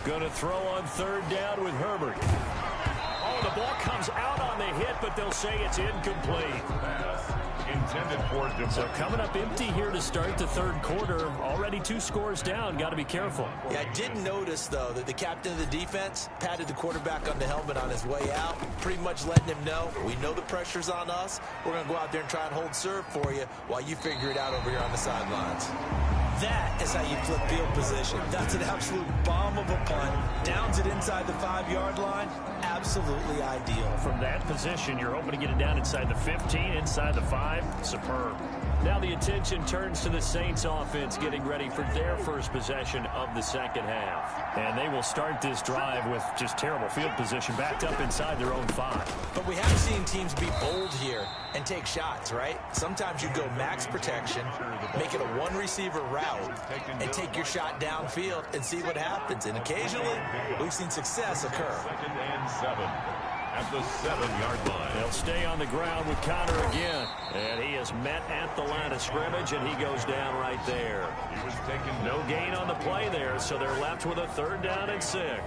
Going to throw on 3rd down with Herbert. Oh, the ball comes out on the hit, but they'll say it's incomplete. Intended for So coming up empty here to start the 3rd quarter. Already 2 scores down. Got to be careful. Yeah, I did notice, though, that the captain of the defense patted the quarterback on the helmet on his way out, pretty much letting him know, we know the pressure's on us. We're going to go out there and try and hold serve for you while you figure it out over here on the sidelines. That is how you flip field position. That's an absolute bomb of a punt. Downs it inside the 5-yard line. Absolutely ideal. From that position, you're hoping to get it down inside the 15, inside the 5. Superb. Now the attention turns to the Saints offense getting ready for their first possession of the 2nd half. And they will start this drive with just terrible field position backed up inside their own 5. But we have seen teams be bold here and take shots, right? Sometimes you go max protection, make it a 1-receiver route, and take your shot downfield and see what happens. And occasionally, we've seen success occur. 2nd and 7 at the 7-yard line. They'll stay on the ground with Connor again. And he is met at the line of scrimmage, and he goes down right there. He was taken no gain on the play there, so they're left with a 3rd down and 6.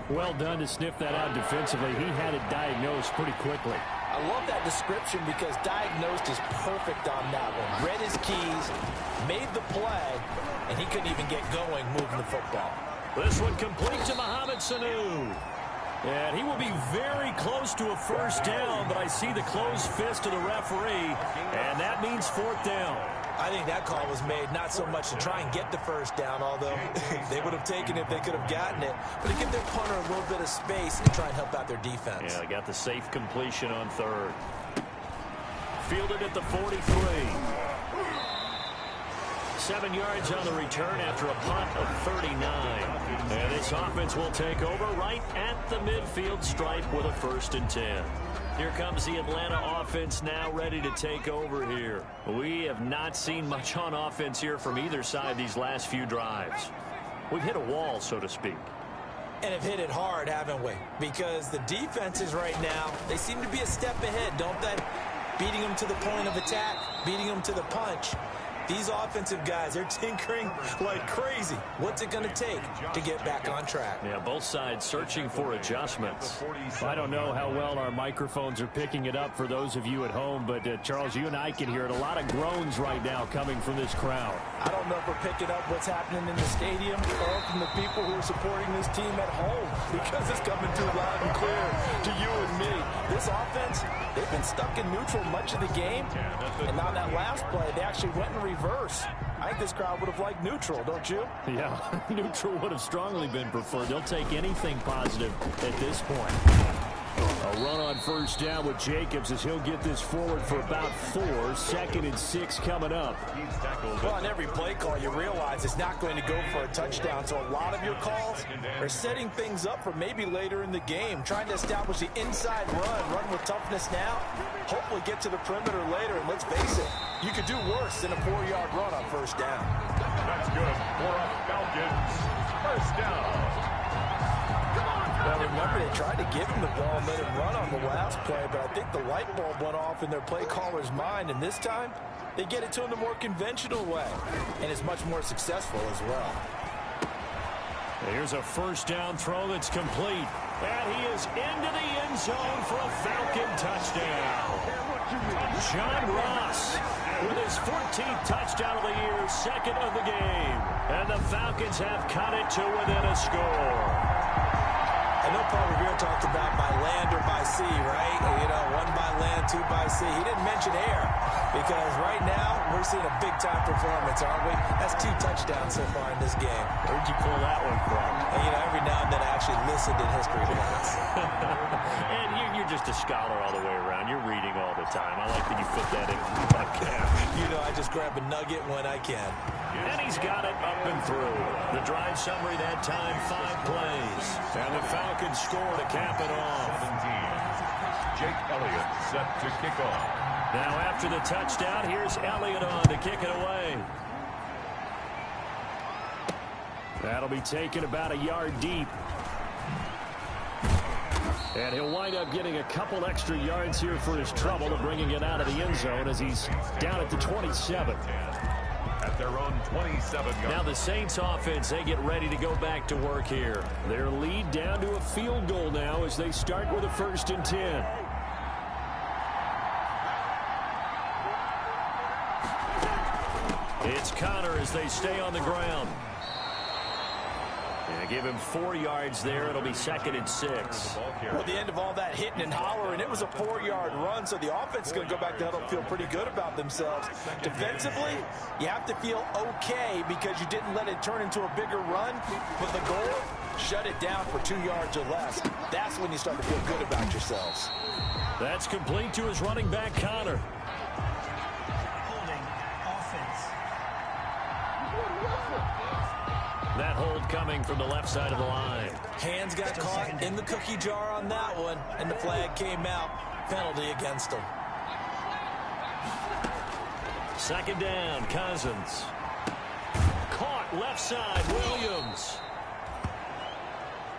Well done to sniff that out defensively. He had it diagnosed pretty quickly. I love that description because diagnosed is perfect on that one. Read his keys, made the play, and he couldn't even get going moving the football. This one complete to Mohamed Sanu. And he will be very close to a 1st down, but I see the closed fist of the referee, and that means 4th down. I think that call was made not so much to try and get the 1st down, although they would have taken it if they could have gotten it, but to give their punter a little bit of space and try and help out their defense. Yeah, they got the safe completion on 3rd. Fielded at the 43. 7 yards on the return after a punt of 39. And this offense will take over right at the midfield stripe with a 1st and 10. Here comes the Atlanta offense now ready to take over here. We have not seen much on offense here from either side these last few drives. We've hit a wall, so to speak. And have hit it hard, haven't we? Because the defenses right now, they seem to be a step ahead, don't they? Beating them to the point of attack, beating them to the punch. These offensive guys, they're tinkering like crazy. What's it going to take to get back on track? Yeah, both sides searching for adjustments. I don't know how well our microphones are picking it up for those of you at home, but Charles, you and I can hear it. A lot of groans right now coming from this crowd. I don't know if we're picking up what's happening in the stadium or from the people who are supporting this team at home, because it's coming through loud and clear to you and me. This offense, they've been stuck in neutral much of the game, and on that last play, they actually went in reverse. I think this crowd would have liked neutral, don't you? Yeah, neutral would have strongly been preferred. They'll take anything positive at this point. A run on 1st down with Jacobs as he'll get this forward for about 4. 2nd and 6 coming up. Well, on every play call, you realize it's not going to go for a touchdown, so a lot of your calls are setting things up for maybe later in the game, trying to establish the inside run with toughness now, hopefully get to the perimeter later, and let's face it, you could do worse than a 4-yard run on 1st down. That's good for a Falcons 1st down. Now remember, they tried to give him the ball and let him run on the last play, but I think the light bulb went off in their play caller's mind, and this time they get it to him the more conventional way, and it's much more successful as well. Here's a 1st down throw that's complete, and he is into the end zone for a Falcon touchdown. John Ross with his 14th touchdown of the year, second of the game. And the Falcons have cut it to within a score. I know Paul Revere talked about by land or by sea, right? You know, one by land, two by sea. He didn't mention air because right now we're seeing a big-time performance, aren't we? That's 2 touchdowns so far in this game. Where'd you pull that one from? And, you know, every now and then I actually listened in history class. And you're just a scholar all the way around. You're reading all the time. I like that you fit that in like that. You know, I just grab a nugget when I can. And he's got it up and through. The drive summary that time, 5 plays. And the Falcons score to cap it off. 17. Jake Elliott set to kick off. Now after the touchdown, here's Elliott on to kick it away. That'll be taken about a yard deep. And he'll wind up getting a couple extra yards here for his trouble to bringing it out of the end zone as he's down at the 27. At their own 27 yards. Now the Saints offense, they get ready to go back to work here. Their lead down to a field goal now as they start with a 1st and 10. It's Connor as they stay on the ground. And give him 4 yards there. It'll be 2nd and 6. Well, at the end of all that hitting and hollering, it was a 4-yard run, so the offense is going to go back to huddle, feel pretty good about themselves. Defensively, you have to feel okay because you didn't let it turn into a bigger run, but the goal, shut it down for 2 yards or less. That's when you start to feel good about yourselves. That's complete to his running back, Connor. That hold coming from the left side of the line. Hands got caught in the cookie jar on that one, and the flag came out. Penalty against him. 2nd down, Cousins. Caught left side, Williams.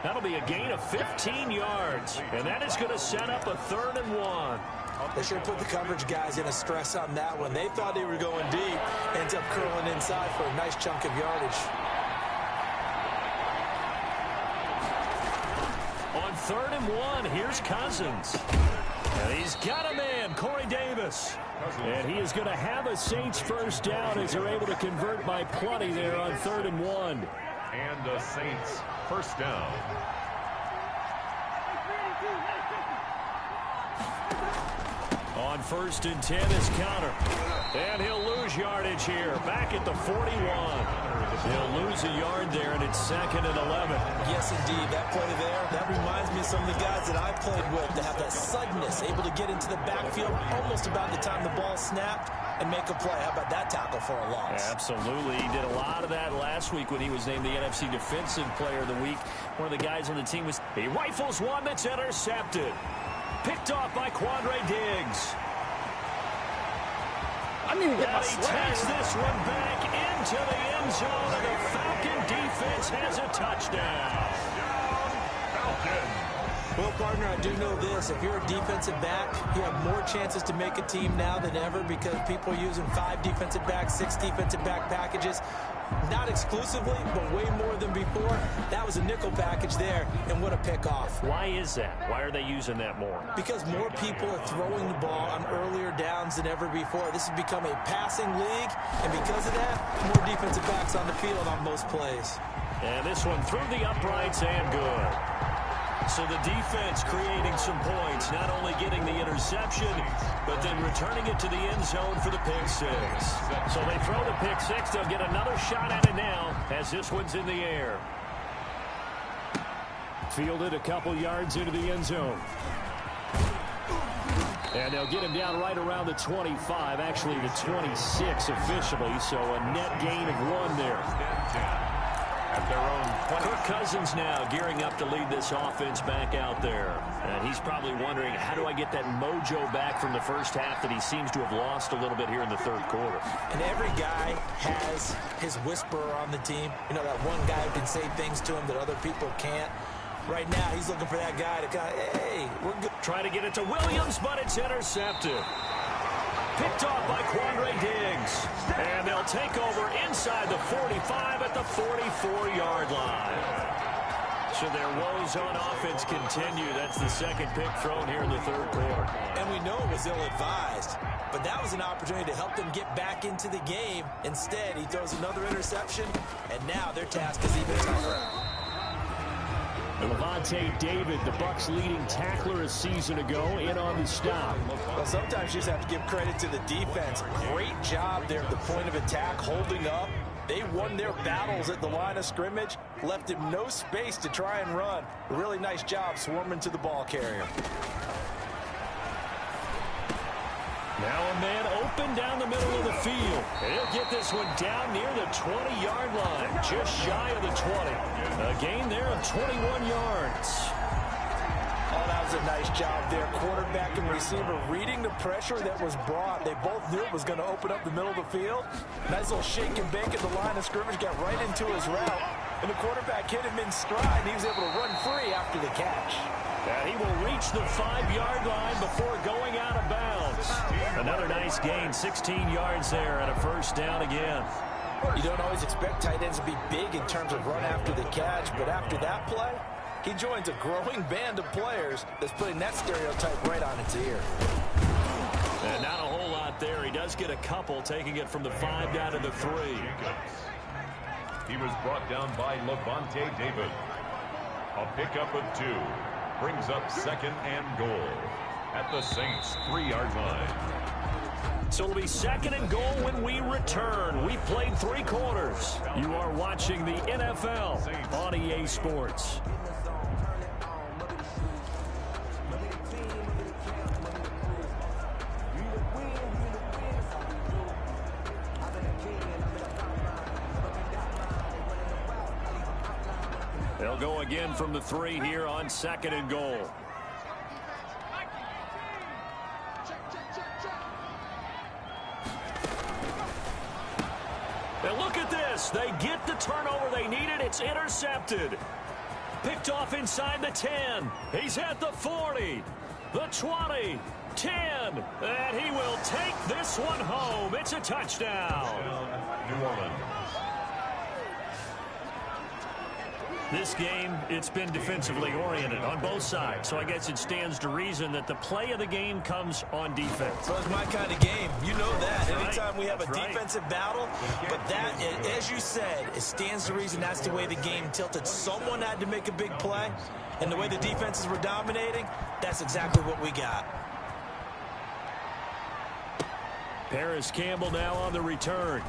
That'll be a gain of 15 yards, and that is going to set up a 3rd and 1. They should put the coverage guys in a stress on that one. They thought they were going deep, ends up curling inside for a nice chunk of yardage. On 3rd and 1, here's Cousins. And he's got a man, Corey Davis. And he is going to have a Saints 1st down as they're able to convert by plenty there on 3rd and 1. And the Saints 1st down. On 1st and 10 is Connor. And he'll lose yardage here. Back at the 41. He'll lose a yard there, and it's 2nd and 11. Yes, indeed. That play there, that reminds me of some of the guys that I played with to have that suddenness, able to get into the backfield almost about the time the ball snapped and make a play. How about that tackle for a loss? Absolutely. He did a lot of that last week when he was named the NFC Defensive Player of the Week. One of the guys on the team was... He rifles one that's intercepted. Picked off by Quandre Diggs. I need to get my He takes this one back into the end zone, and the Falcon defense has a touchdown. Well, partner, I do know this. If you're a defensive back, you have more chances to make a team now than ever because people are using 5 defensive backs, 6 defensive back packages. Not exclusively, but way more than before. That was a nickel package there, and what a pickoff. Why is that? Why are they using that more? Because more people are throwing the ball on earlier downs than ever before. This has become a passing league, and because of that, more defensive backs on the field on most plays. And this one through the uprights and good. So the defense creating some points, not only getting the interception, but then returning it to the end zone for the pick 6. So they throw the pick 6. They'll get another shot at it now as this one's in the air. Fielded a couple yards into the end zone. And they'll get him down right around the 25, actually the 26 officially, so a net gain of 1 there. At their own 20. Kirk Cousins now gearing up to lead this offense back out there. And he's probably wondering, how do I get that mojo back from the first half that he seems to have lost a little bit here in the 3rd quarter? And every guy has his whisperer on the team. You know, that one guy who can say things to him that other people can't. Right now, he's looking for that guy to kind of, hey, we're good. Try to get it to Williams, but it's intercepted. Picked off by Quandre Diggs. And they'll take over inside the 45 at the 44-yard line. So their woes on offense continue. That's the second pick thrown here in the third quarter. And we know it was ill-advised, but that was an opportunity to help them get back into the game. Instead, he throws another interception, and now their task is even tougher. Levante David, the Bucs' leading tackler a season ago, in on the stop. Well, sometimes you just have to give credit to the defense. Great job there at the point of attack, holding up. They won their battles at the line of scrimmage, left him no space to try and run. A really nice job swarming to the ball carrier. Now a man open down the middle of the field. And he'll get this one down near the 20-yard line, just shy of the 20. A gain there of 21 yards. Oh, that was a nice job there. Quarterback and receiver reading the pressure that was brought. They both knew it was going to open up the middle of the field. Nice little shake and bake at the line of scrimmage, got right into his route. And the quarterback hit him in stride. He was able to run free after the catch. And he will reach the 5-yard line before going out of bounds. Another nice gain, 16 yards there, and a first down again. You don't always expect tight ends to be big in terms of run after the catch, but after that play, he joins a growing band of players that's putting that stereotype right on its ear. And not a whole lot there. He does get a couple, taking it from the 5 down to the 3. He was brought down by Levante David. A pickup of 2 brings up 2nd and goal at the Saints' 3-yard line. So it'll be 2nd and goal when we return. We played 3 quarters. You are watching the NFL on EA Sports. They'll go again from the 3 here on 2nd and goal. And look at this. They get the turnover they needed. It's intercepted. Picked off inside the 10. He's at the 40, the 20, 10. And he will take this one home. It's a touchdown. New Orleans. This game, it's been defensively oriented on both sides, so I guess it stands to reason that the play of the game comes on defense. So it's my kind of game. You know that. Anytime we have a defensive battle, but that, as you said, it stands to reason that's the way the game tilted. Someone had to make a big play, and the way the defenses were dominating, that's exactly what we got. Paris Campbell now on the return.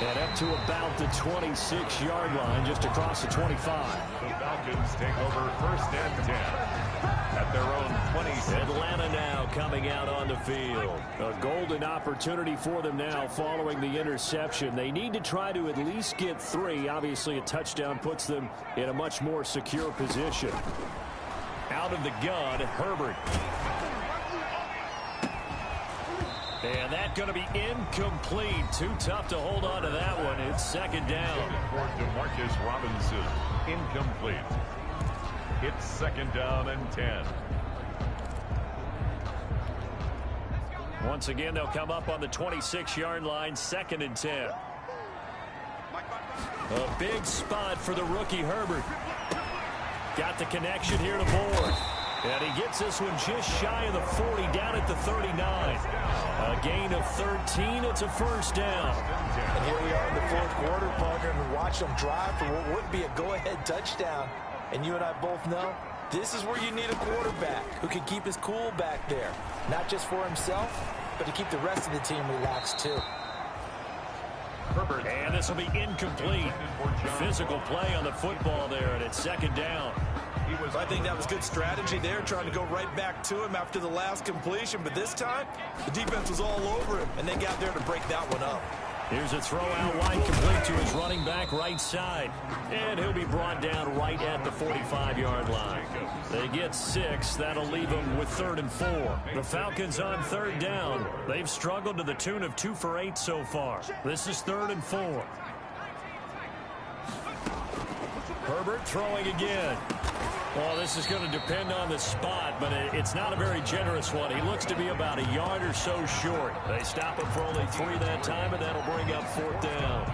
And up to about the 26-yard line, just across the 25. The Falcons take over 1st and 10 at their own 20. Atlanta now coming out on the field. A golden opportunity for them now following the interception. They need to try to at least get 3. Obviously, a touchdown puts them in a much more secure position. Out of the gun, Herbert. And that's going to be incomplete. Too tough to hold on to that one. It's 2nd down. For DeMarcus Robinson, incomplete. It's 2nd down and 10. Once again, they'll come up on the 26-yard line, 2nd and 10. A big spot for the rookie Herbert. Got the connection here to Board. And he gets this one just shy of the 40, down at the 39. A gain of 13. It's a first down. And here we are in the 4th quarter, partner, and watch them drive for what would be a go-ahead touchdown. And you and I both know this is where you need a quarterback who can keep his cool back there. Not just for himself, but to keep the rest of the team relaxed, too. Herbert. And this will be incomplete. Physical play on the football there, and it's 2nd down. I think that was good strategy there, trying to go right back to him after the last completion. But this time, the defense was all over him, and they got there to break that one up. Here's a throw out wide, complete to his running back right side. And he'll be brought down right at the 45-yard line. They get 6. That'll leave them with 3rd and 4. The Falcons on 3rd down. They've struggled to the tune of 2 for 8 so far. This is 3rd and 4. Herbert throwing again. Well, this is going to depend on the spot, but it's not a very generous one. He looks to be about a yard or so short. They stop him for only 3 that time, and that'll bring up 4th down.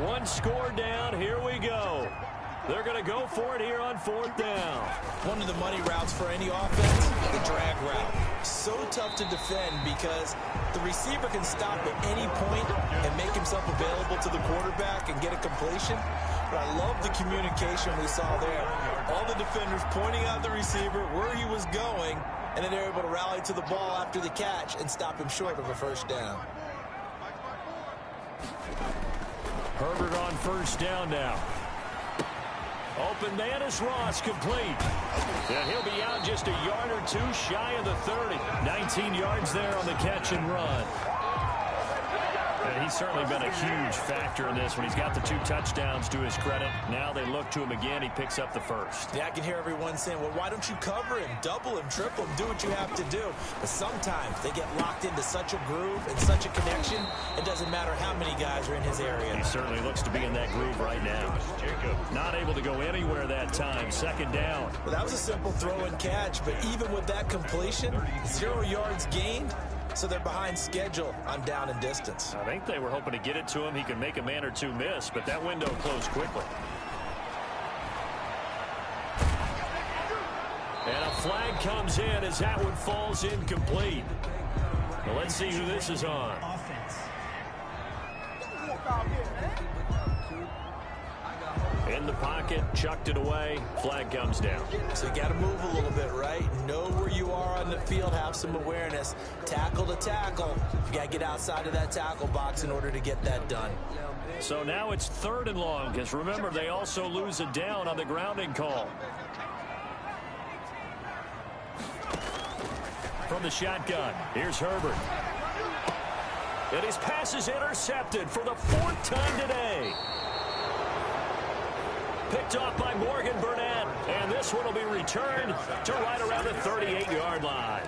1 score down. Here we go. They're going to go for it here on 4th down. One of the money routes for any offense, the drag route. So tough to defend because the receiver can stop at any point and make himself available to the quarterback and get a completion. But I love the communication we saw there. All the defenders pointing out the receiver, where he was going, and then they're able to rally to the ball after the catch and stop him short of a 1st down. Herbert on 1st down now. Open man is Ross, complete. And he'll be out just a yard or two shy of the 30. 19 yards there on the catch and run. And he's certainly been a huge factor in this when he's got the 2 touchdowns to his credit. Now they look to him again. He picks up the 1st. Yeah, I can hear everyone saying, well, why don't you cover him, double him, triple him, do what you have to do. But sometimes they get locked into such a groove and such a connection, it doesn't matter how many guys are in his area. He certainly looks to be in that groove right now. Not able to go anywhere that time. 2nd down. Well, that was a simple throw and catch, but even with that completion, 0 yards gained. So they're behind schedule on down and distance. I think they were hoping to get it to him. He could make a man or 2 miss, but that window closed quickly. And a flag comes in as that one falls incomplete. Well, let's see who this is on. In the pocket, chucked it away, flag comes down. So you got to move a little bit, right? Know where you are on the field, have some awareness. Tackle to tackle. You got to get outside of that tackle box in order to get that done. So now it's 3rd and long, because remember, they also lose a down on the grounding call. From the shotgun, here's Herbert. And his pass is intercepted for the 4th time today. Picked off by Morgan Burnett, and this one will be returned to right around the 38-yard line.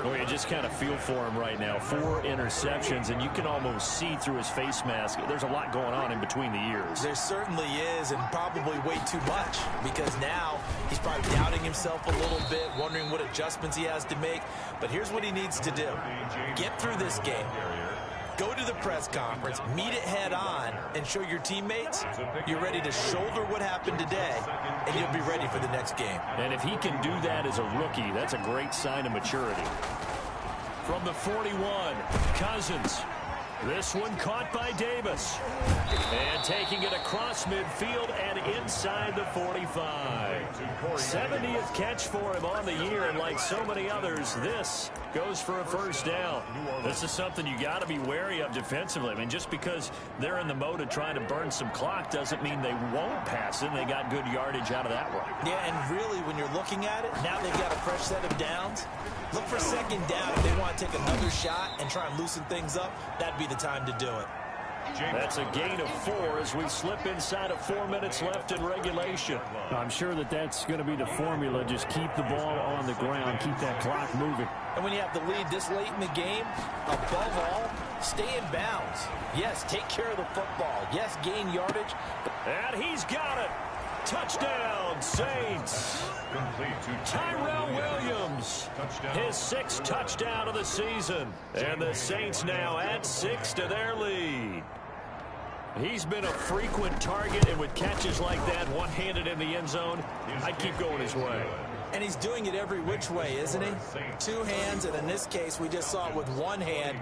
Well, you just kind of feel for him right now. 4 interceptions, and you can almost see through his face mask. There's a lot going on in between the ears. There certainly is, and probably way too much, because now he's probably doubting himself a little bit, wondering what adjustments he has to make. But here's what he needs to do. Get through this game. Go to the press conference, meet it head on, and show your teammates you're ready to shoulder what happened today, and you'll be ready for the next game. And if he can do that as a rookie, that's a great sign of maturity. From the 41, Cousins. This one caught by Davis. And taking it across midfield and inside the 45. 70th catch for him on the year, and like so many others, this goes for a 1st down. This is something you got to be wary of defensively. I mean, just because they're in the mode of trying to burn some clock doesn't mean they won't pass it. They got good yardage out of that one. Yeah, and really, when you're looking at it, now they've got a fresh set of downs. Look for 2nd down if they want to take another shot and try and loosen things up. That'd be the time to do it. That's a gain of 4 as we slip inside of 4 minutes left in regulation. I'm sure that's going to be the formula. Just keep the ball on the ground. Keep that clock moving. And when you have the lead this late in the game, above all, stay in bounds. Yes, take care of the football. Yes, gain yardage. And he's got it. Touchdown, Saints. Tyrell Williams, his 6th touchdown of the season. And the Saints now add 6 to their lead. He's been a frequent target, and with catches like that, one-handed in the end zone, I'd keep going his way. And he's doing it every which way, isn't he? 2 hands, and in this case, we just saw it with 1 hand.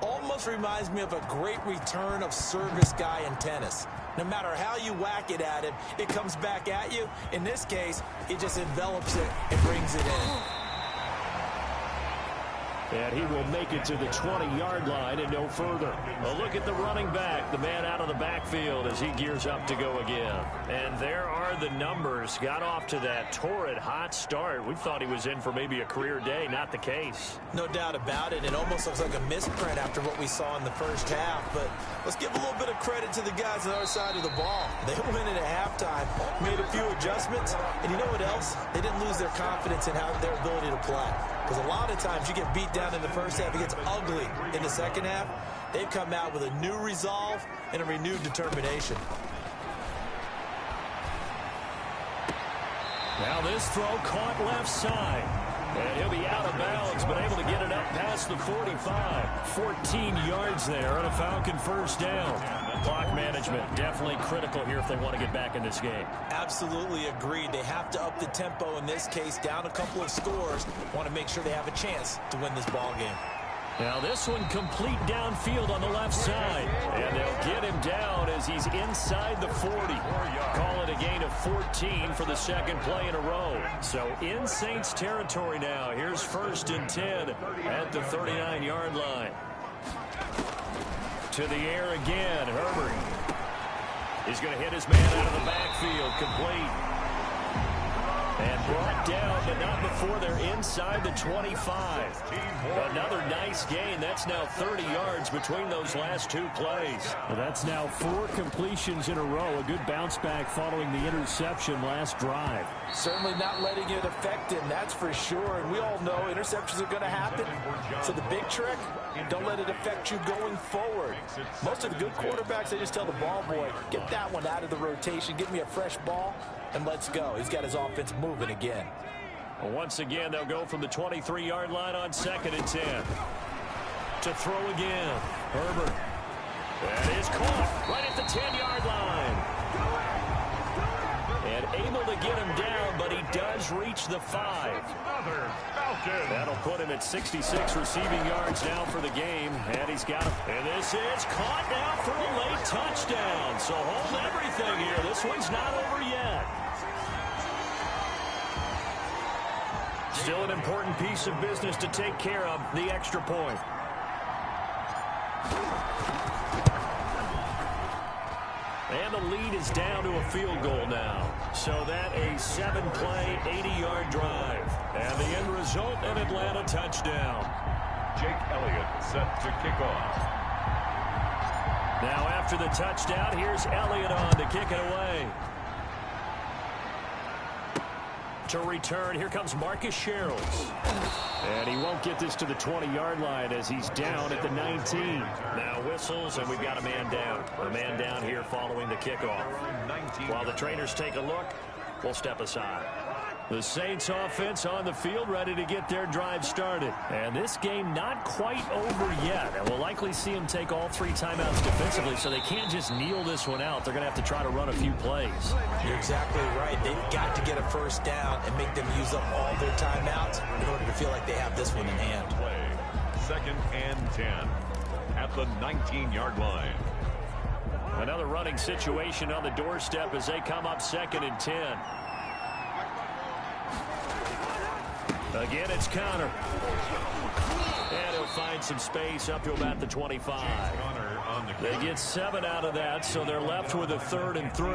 Almost reminds me of a great return of service guy in tennis. No matter how you whack it at him, it comes back at you. In this case, it just envelops it and brings it in. And he will make it to the 20-yard line and no further. A look at the running back, the man out of the backfield as he gears up to go again. And there are the numbers. Got off to that torrid hot start. We thought he was in for maybe a career day. Not the case. No doubt about it. It almost looks like a misprint after what we saw in the first half. But let's give a little bit of credit to the guys on the other side of the ball. They went in at halftime, made a few adjustments, and you know what else? They didn't lose their confidence in their ability to play. Because a lot of times you get beat down in the first half, it gets ugly in the second half. They've come out with a new resolve and a renewed determination. Now this throw caught left side. And he'll be out of bounds, but able to get it up past the 45. 14 yards there on a Falcon first down. Clock management definitely critical here if they want to get back in this game. Absolutely agreed. They have to up the tempo in this case, down a couple of scores. Want to make sure they have a chance to win this ball game. Now this one complete downfield on the left side. And they'll get him down as he's inside the 40. Call it a gain of 14 for the second play in a row. So in Saints territory now. Here's 1st and 10 at the 39-yard line. To the air again. Herbert. He's going to hit his man out of the backfield. Complete. And brought down, but not before they're inside the 25. Another nice gain. That's now 30 yards between those last two plays. Well, that's now 4 completions in a row. A good bounce back following the interception last drive. Certainly not letting it affect him, that's for sure. And we all know interceptions are going to happen. So the big trick, don't let it affect you going forward. Most of the good quarterbacks, they just tell the ball boy, get that one out of the rotation, give me a fresh ball, and let's go. He's got his offense moving again. Well, once again, they'll go from the 23-yard line on 2nd and 10. To throw again. Herbert. That is caught right at the 10-yard line. And able to get him down, but he does reach the 5. That'll put him at 66 receiving yards now for the game. And he's got him. And this is caught now for a late touchdown. So hold everything here. This one's not over yet. Still an important piece of business to take care of, the extra point. And the lead is down to a field goal now. So that a 7-play, 80-yard drive. And the end result, an Atlanta touchdown. Jake Elliott set to kick off. Now after the touchdown, here's Elliott on to kick it away. To return, here comes Marcus Sherrills. And he won't get this to the 20-yard line as he's down at the 19. Now whistles, and we've got a man down. A man down here following the kickoff. While the trainers take a look, we'll step aside. The Saints offense on the field ready to get their drive started. And this game not quite over yet. And we'll likely see them take all 3 timeouts defensively, so they can't just kneel this one out. They're going to have to try to run a few plays. You're exactly right. They've got to get a first down and make them use up all their timeouts in order to feel like they have this one in hand. 2nd and 10 at the 19-yard line. Another running situation on the doorstep as they come up 2nd and 10. Again, it's Connor. And he'll find some space up to about the 25. They get 7 out of that, so they're left with a 3rd and 3.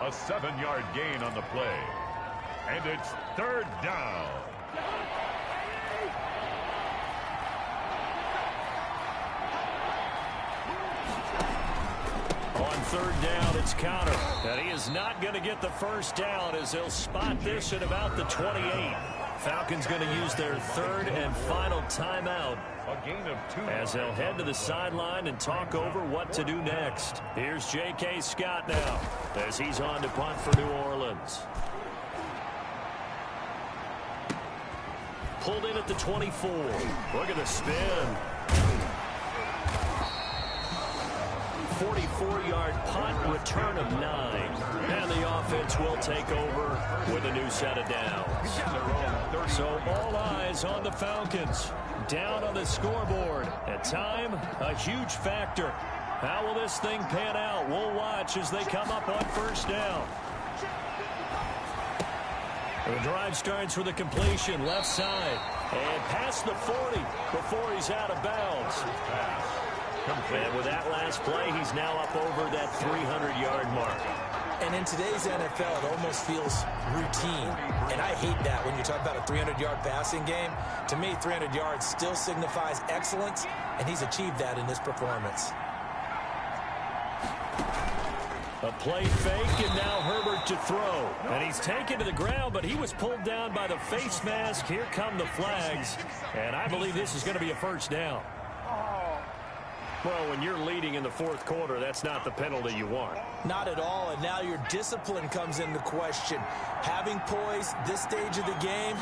A 7-yard gain on the play. And it's 3rd down. On 3rd down, it's Connor. And he is not going to get the first down as they'll spot this at about the 28. Falcons going to use their 3rd and final timeout as they'll head to the sideline and talk over what to do next. Here's J.K. Scott now as he's on to punt for New Orleans. Pulled in at the 24. Look at the spin. 44-yard punt, return of 9. And the offense will take over with a new set of downs. So all eyes on the Falcons. Down on the scoreboard. At time, a huge factor. How will this thing pan out? We'll watch as they come up on 1st down. The drive starts with a completion left side. And past the 40 before he's out of bounds. And with that last play, he's now up over that 300-yard mark. And in today's NFL, it almost feels routine. And I hate that when you talk about a 300-yard passing game. To me, 300 yards still signifies excellence, and he's achieved that in this performance. A play fake, and now Herbert to throw. And he's taken to the ground, but he was pulled down by the face mask. Here come the flags. And I believe this is going to be a 1st down. Well, when you're leading in the fourth quarter, that's not the penalty you want. Not at all, and now your discipline comes into question. Having poise this stage of the game,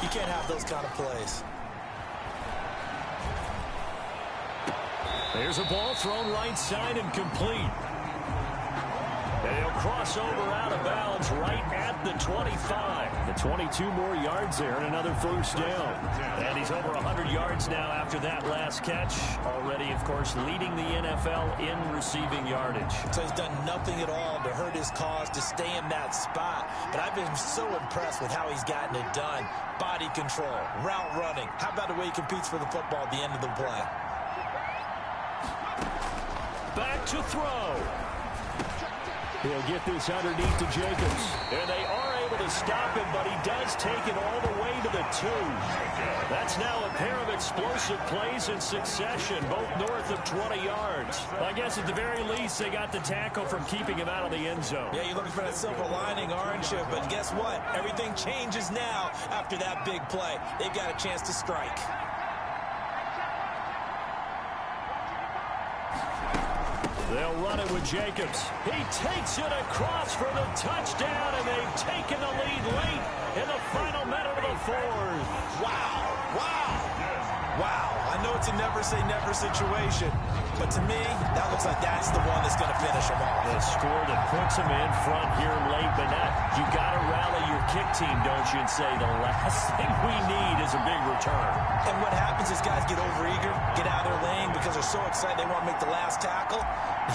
you can't have those kind of plays. There's a ball thrown right side and complete. And he'll cross over out of bounds right at the 25. The 22 more yards there and another first down. And he's over 100 yards now after that last catch. Already, of course, leading the NFL in receiving yardage. So he's done nothing at all to hurt his cause, to stay in that spot. But I've been so impressed with how he's gotten it done. Body control, route running. How about the way he competes for the football at the end of the play? Back to throw. He'll get this underneath to Jacobs. And they are able to stop him, but he does take it all the way to the 2. That's now a pair of explosive plays in succession, both north of 20 yards. I guess at the very least, they got the tackle from keeping him out of the end zone. Yeah, you're looking for that silver lining, aren't you? But guess what? Everything changes now after that big play. They've got a chance to strike. They'll run it with Jacobs. He takes it across for the touchdown, and they've taken the lead late in the final minute of the fourth. Wow. Wow. Wow. I know it's a never-say-never situation, but to me, that looks like that's the one that's going to finish them off. The score that puts them in front here late, but you got to rally your kick team, don't you, and say the last thing we need is a big return. And what happens is guys get overeager, get out of their lane because they're so excited they want to make the last tackle.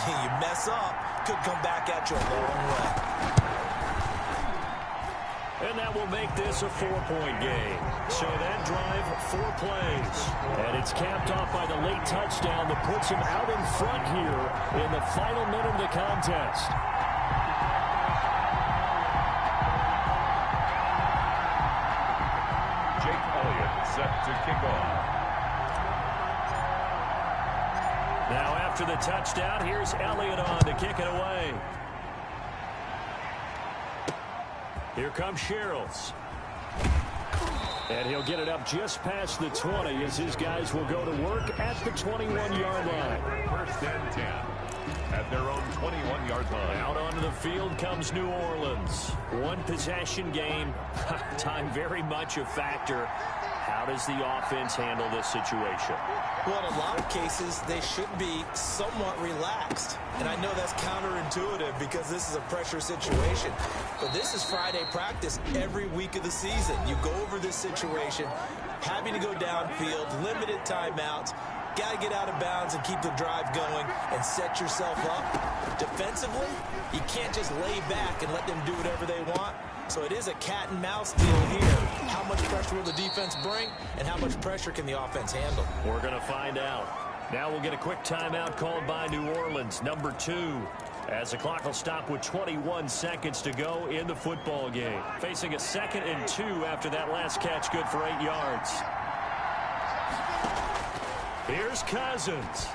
You mess up, could come back at you a long way. And that will make this a 4-point game. So that drive, 4 plays. And it's capped off by the late touchdown that puts him out in front here in the final minute of the contest. Jake Elliott set to kick off. Now after the touchdown, here's Elliott on to kick it away. Here comes Sherrills. And he'll get it up just past the 20 as his guys will go to work at the 21-yard line. First and 10 at their own 21-yard line. Out onto the field comes New Orleans. One possession game. Time very much a factor. How does the offense handle this situation? Well, in a lot of cases, they should be somewhat relaxed. And I know that's counterintuitive because this is a pressure situation. But this is Friday practice every week of the season. You go over this situation, having to go downfield, limited timeouts, got to get out of bounds and keep the drive going and set yourself up. Defensively, you can't just lay back and let them do whatever they want. So it is a cat and mouse deal here. How much pressure will the defense bring, and how much pressure can the offense handle? We're going to find out. Now we'll get a quick timeout called by New Orleans, number 2, as the clock will stop with 21 seconds to go in the football game. Facing a 2nd and 2 after that last catch, good for 8 yards. Here's Cousins.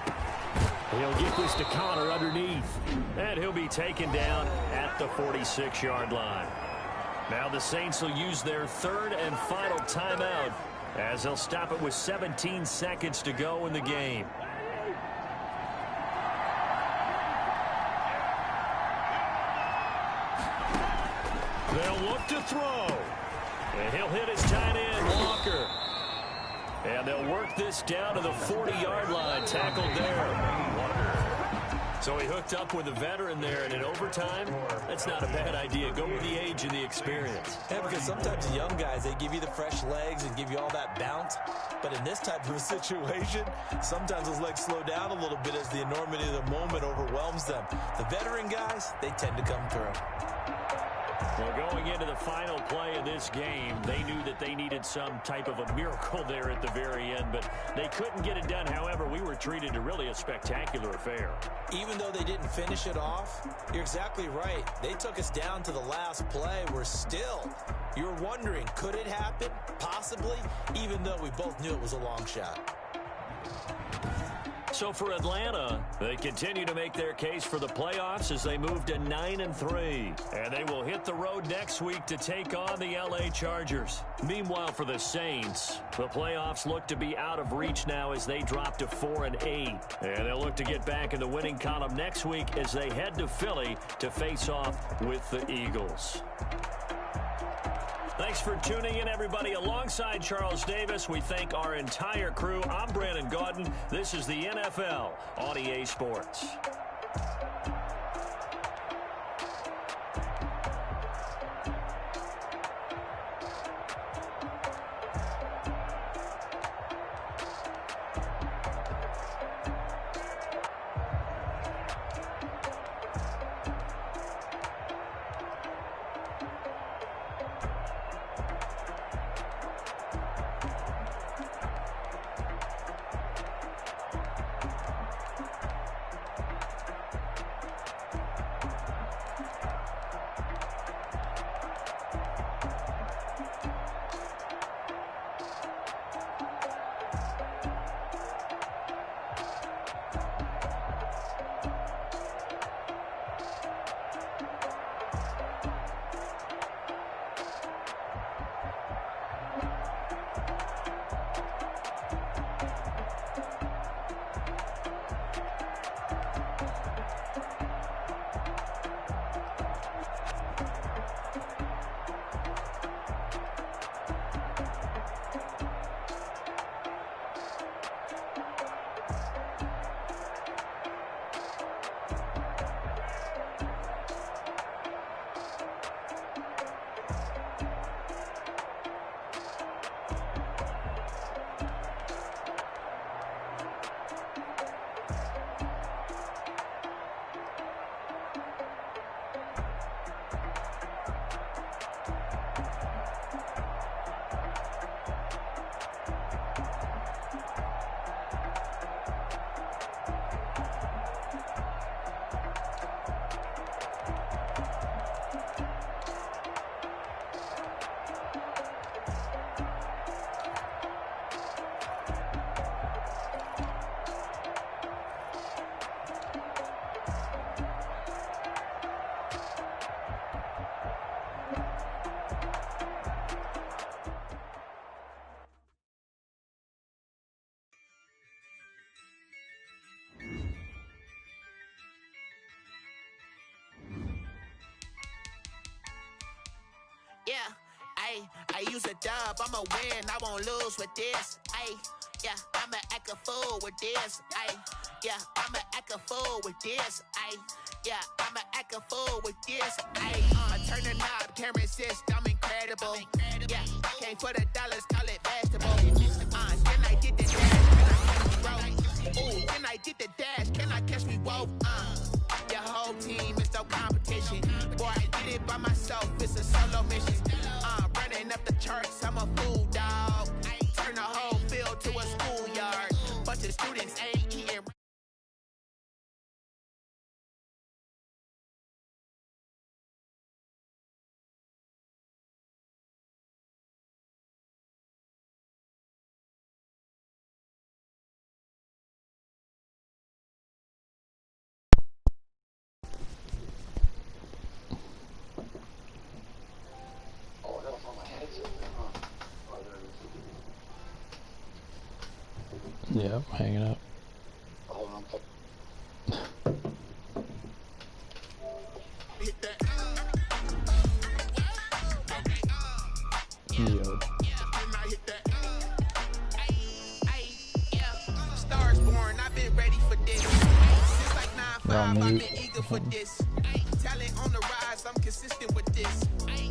He'll get this to Connor underneath. And he'll be taken down at the 46-yard line. Now the Saints will use their 3rd and final timeout as they'll stop it with 17 seconds to go in the game. They'll look to throw. And he'll hit his tight end, Walker. And they'll work this down to the 40-yard line, tackled there. So he hooked up with a veteran there, and in overtime, that's not a bad idea. Go with the age and the experience. Yeah, because sometimes the young guys, they give you the fresh legs and give you all that bounce. But in this type of a situation, sometimes those legs slow down a little bit as the enormity of the moment overwhelms them. The veteran guys, they tend to come through. Well, going into the final play of this game, they knew that they needed some type of a miracle there at the very end, but they couldn't get it done. However, we were treated to really a spectacular affair. Even though they didn't finish it off, you're exactly right. They took us down to the last play. We're still, you're wondering, could it happen? Possibly, even though we both knew it was a long shot. So for Atlanta, they continue to make their case for the playoffs as they move to 9-3. And they will hit the road next week to take on the LA Chargers. Meanwhile, for the Saints, the playoffs look to be out of reach now as they drop to 4-8. And they'll look to get back in the winning column next week as they head to Philly to face off with the Eagles. Thanks for tuning in, everybody. Alongside Charles Davis, we thank our entire crew. I'm Brandon Gaudin. This is the NFL on EA Sports. Yeah, I use a dub, I'ma win, I won't lose with this. Yeah, I'ma act a fool with this. Yeah, I'ma act a fool with this. Yeah, I'ma act a fool with this. I turn the knob, can't resist, I'm incredible. Yeah, came for the dollars, call it vegetable. Then I did the dash, can I catch me roll? Ooh, then I did the dash, can I catch me woke? Your whole team is no competition. Boy, I did it by myself, it's a solo mission. Running up the charts, I'm a fool, dog. Turn the whole field to a schoolyard. Bunch of students ain't eating. Yeah, hanging up. Yo. Stars born, I've been ready for this. Since like 9-5, I've been eager for this. Talent on the rise, I'm consistent with this.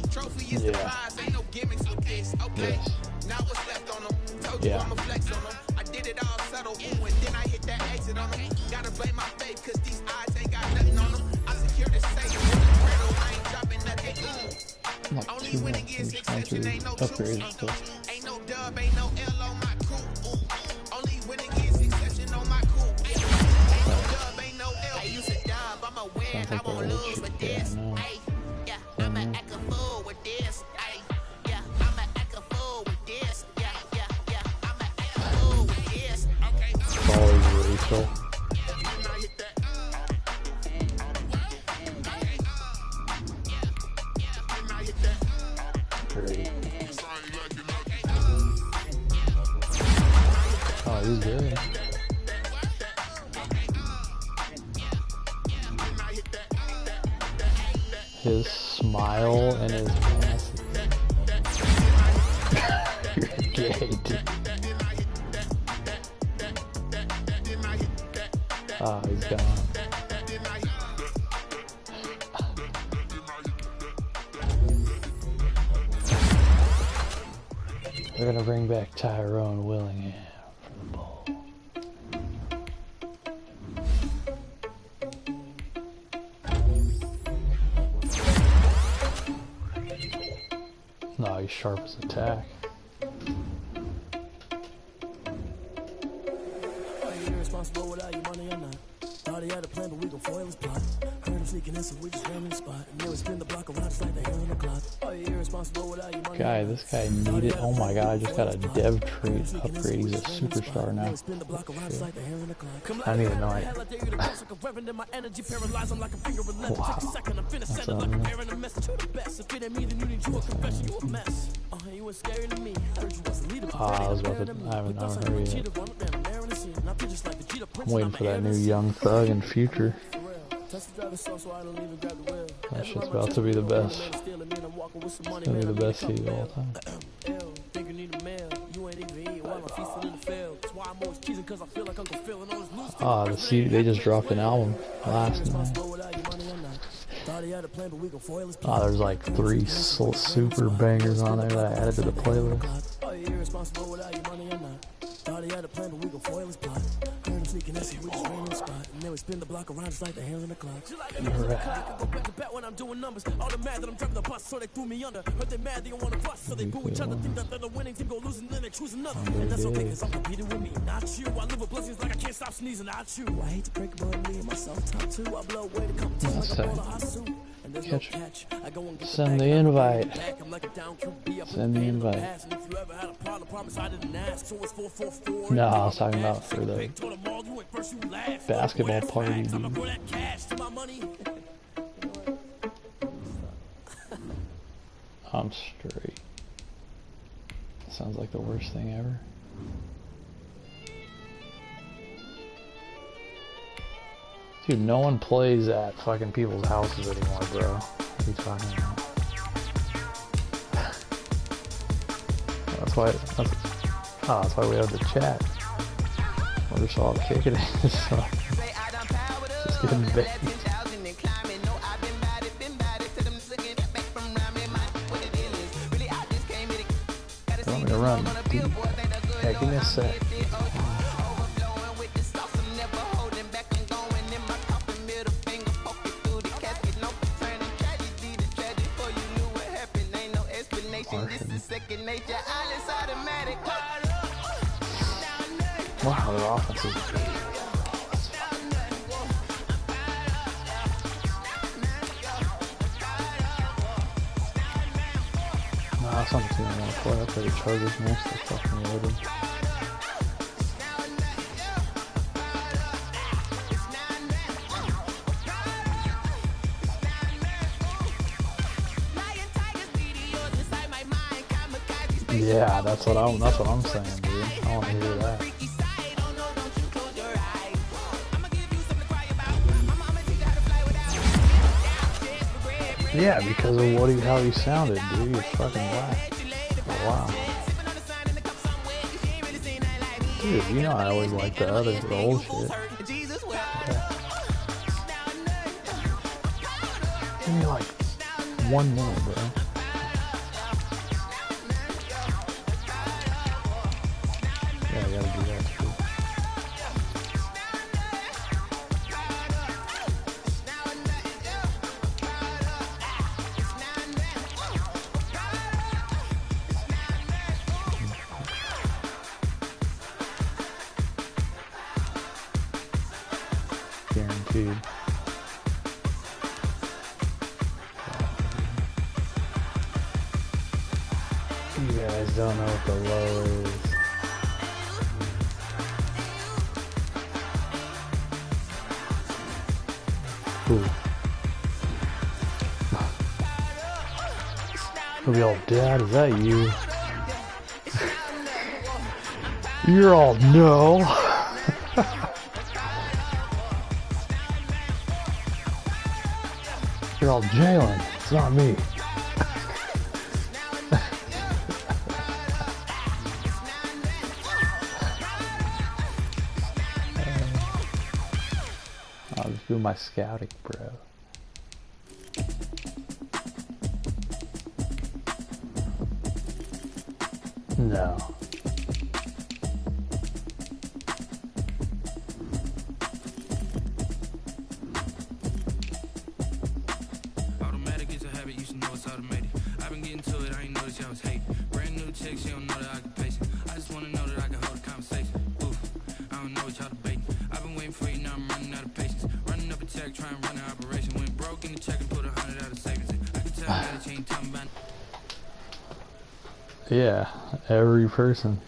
Trophy is the prize, ain't no gimmicks with this. Okay, now what's left on them? Told you I'ma flex on them. I did it all subtle, ooh, and then I hit that exit on them. Gotta blame my faith, cause these odds ain't got nothing on them. I secure the safe, I ain't dropping nothing, ooh. Like Only winning is exception, ain't no truth. Ain't no dub, ain't no L on my crew, ooh. Only winning is exception on my crew, yeah. Ain't no dub, ain't no L. I use a dub, I'ma win, I won't lose with this. Yeah, I'ma act a fool with this. Yeah, I'ma act a fool with this. Yeah, I'ma act a fool with this. Okay. Nashville. Great. Oh, he's good. His smile and his mask. You're gay, dude. Oh, he's gone. They're gonna bring back Tyrone Willingham for the bowl. No, he's sharp as attack. Are you irresponsible without your money or not? Thought he had a plan, but we gon' foil his plot. Heard him sneaking in, so we just ran in the spot. And they would spin the block around just like the hair on the clock. Are you irresponsible without your money? Guy, this guy needed. Oh my god, I just got a dev trait upgrade. He's a superstar now. I don't even know it. Wow. That's I was about to. I haven't heard it yet. I'm waiting for that new Young Thug and Future. That shit's about to be the best. It's gonna be the best seed of all time. Ah, the seed, they just dropped an album last night. Ah, there's like 3 super bangers on there that I added to the playlist. Thought he had a plan, but we gon' foil his plot. Heard him sneaking in, so we just ran in the spot. And then we spin the block around just like the hair on the clock. Go back to back when I'm doing numbers. All the mad that I'm driving the bus, so they threw me under. Heard they mad, they don't wanna bust, so they boo each other. Think that they're the winning team, go losing, then they choose another. And that's okay, cause I'm competing with me, not you. I live with blessings like I can't stop sneezing, not you. I hate to break it, but me and myself top 2. I blow away the competition like a bowl of hot soup. Catch. Send the invite. Send the invite. No, I was talking about for the basketball party, dude. I'm straight. Sounds like the worst thing ever. Dude, no one plays at fucking people's houses anymore, bro. What are you talking about? That's why we have the chat. We're just all kicking it. Just getting baked. I want me to run. Dude. Yeah, give me a sec. Wow, their offense is nah, that's not the team I want to play. I play the Chargers next. They're fucking loaded. Yeah, that's what I'm saying, dude. I want to hear that. Yeah, because of how he sounded, dude. He's fucking black. Oh, wow. Dude, you know I always like the old shit. Yeah. Give me like 1 minute, bro. Yeah, I gotta do that too. Guaranteed. You guys don't know what the low is. Ooh. He'll be all, Dad, is that you? You're all, no. You're all, Jalen, it's not me. I'll just do my scouting, bro. No. Automatic is a habit, you should know it's automated. I've been getting to it, I ain't noticed y'all was hating. Brand new chick, she don't know the occupation. I just wanna know that I can hold a conversation. Oof, I don't know what y'all debating. I've been waiting for you, now I'm running out of patience. Running up a check, trying to run an operation. Went broke in the check and put 100 out of savings in. I can tell that you ain't talking about. Yeah, every person.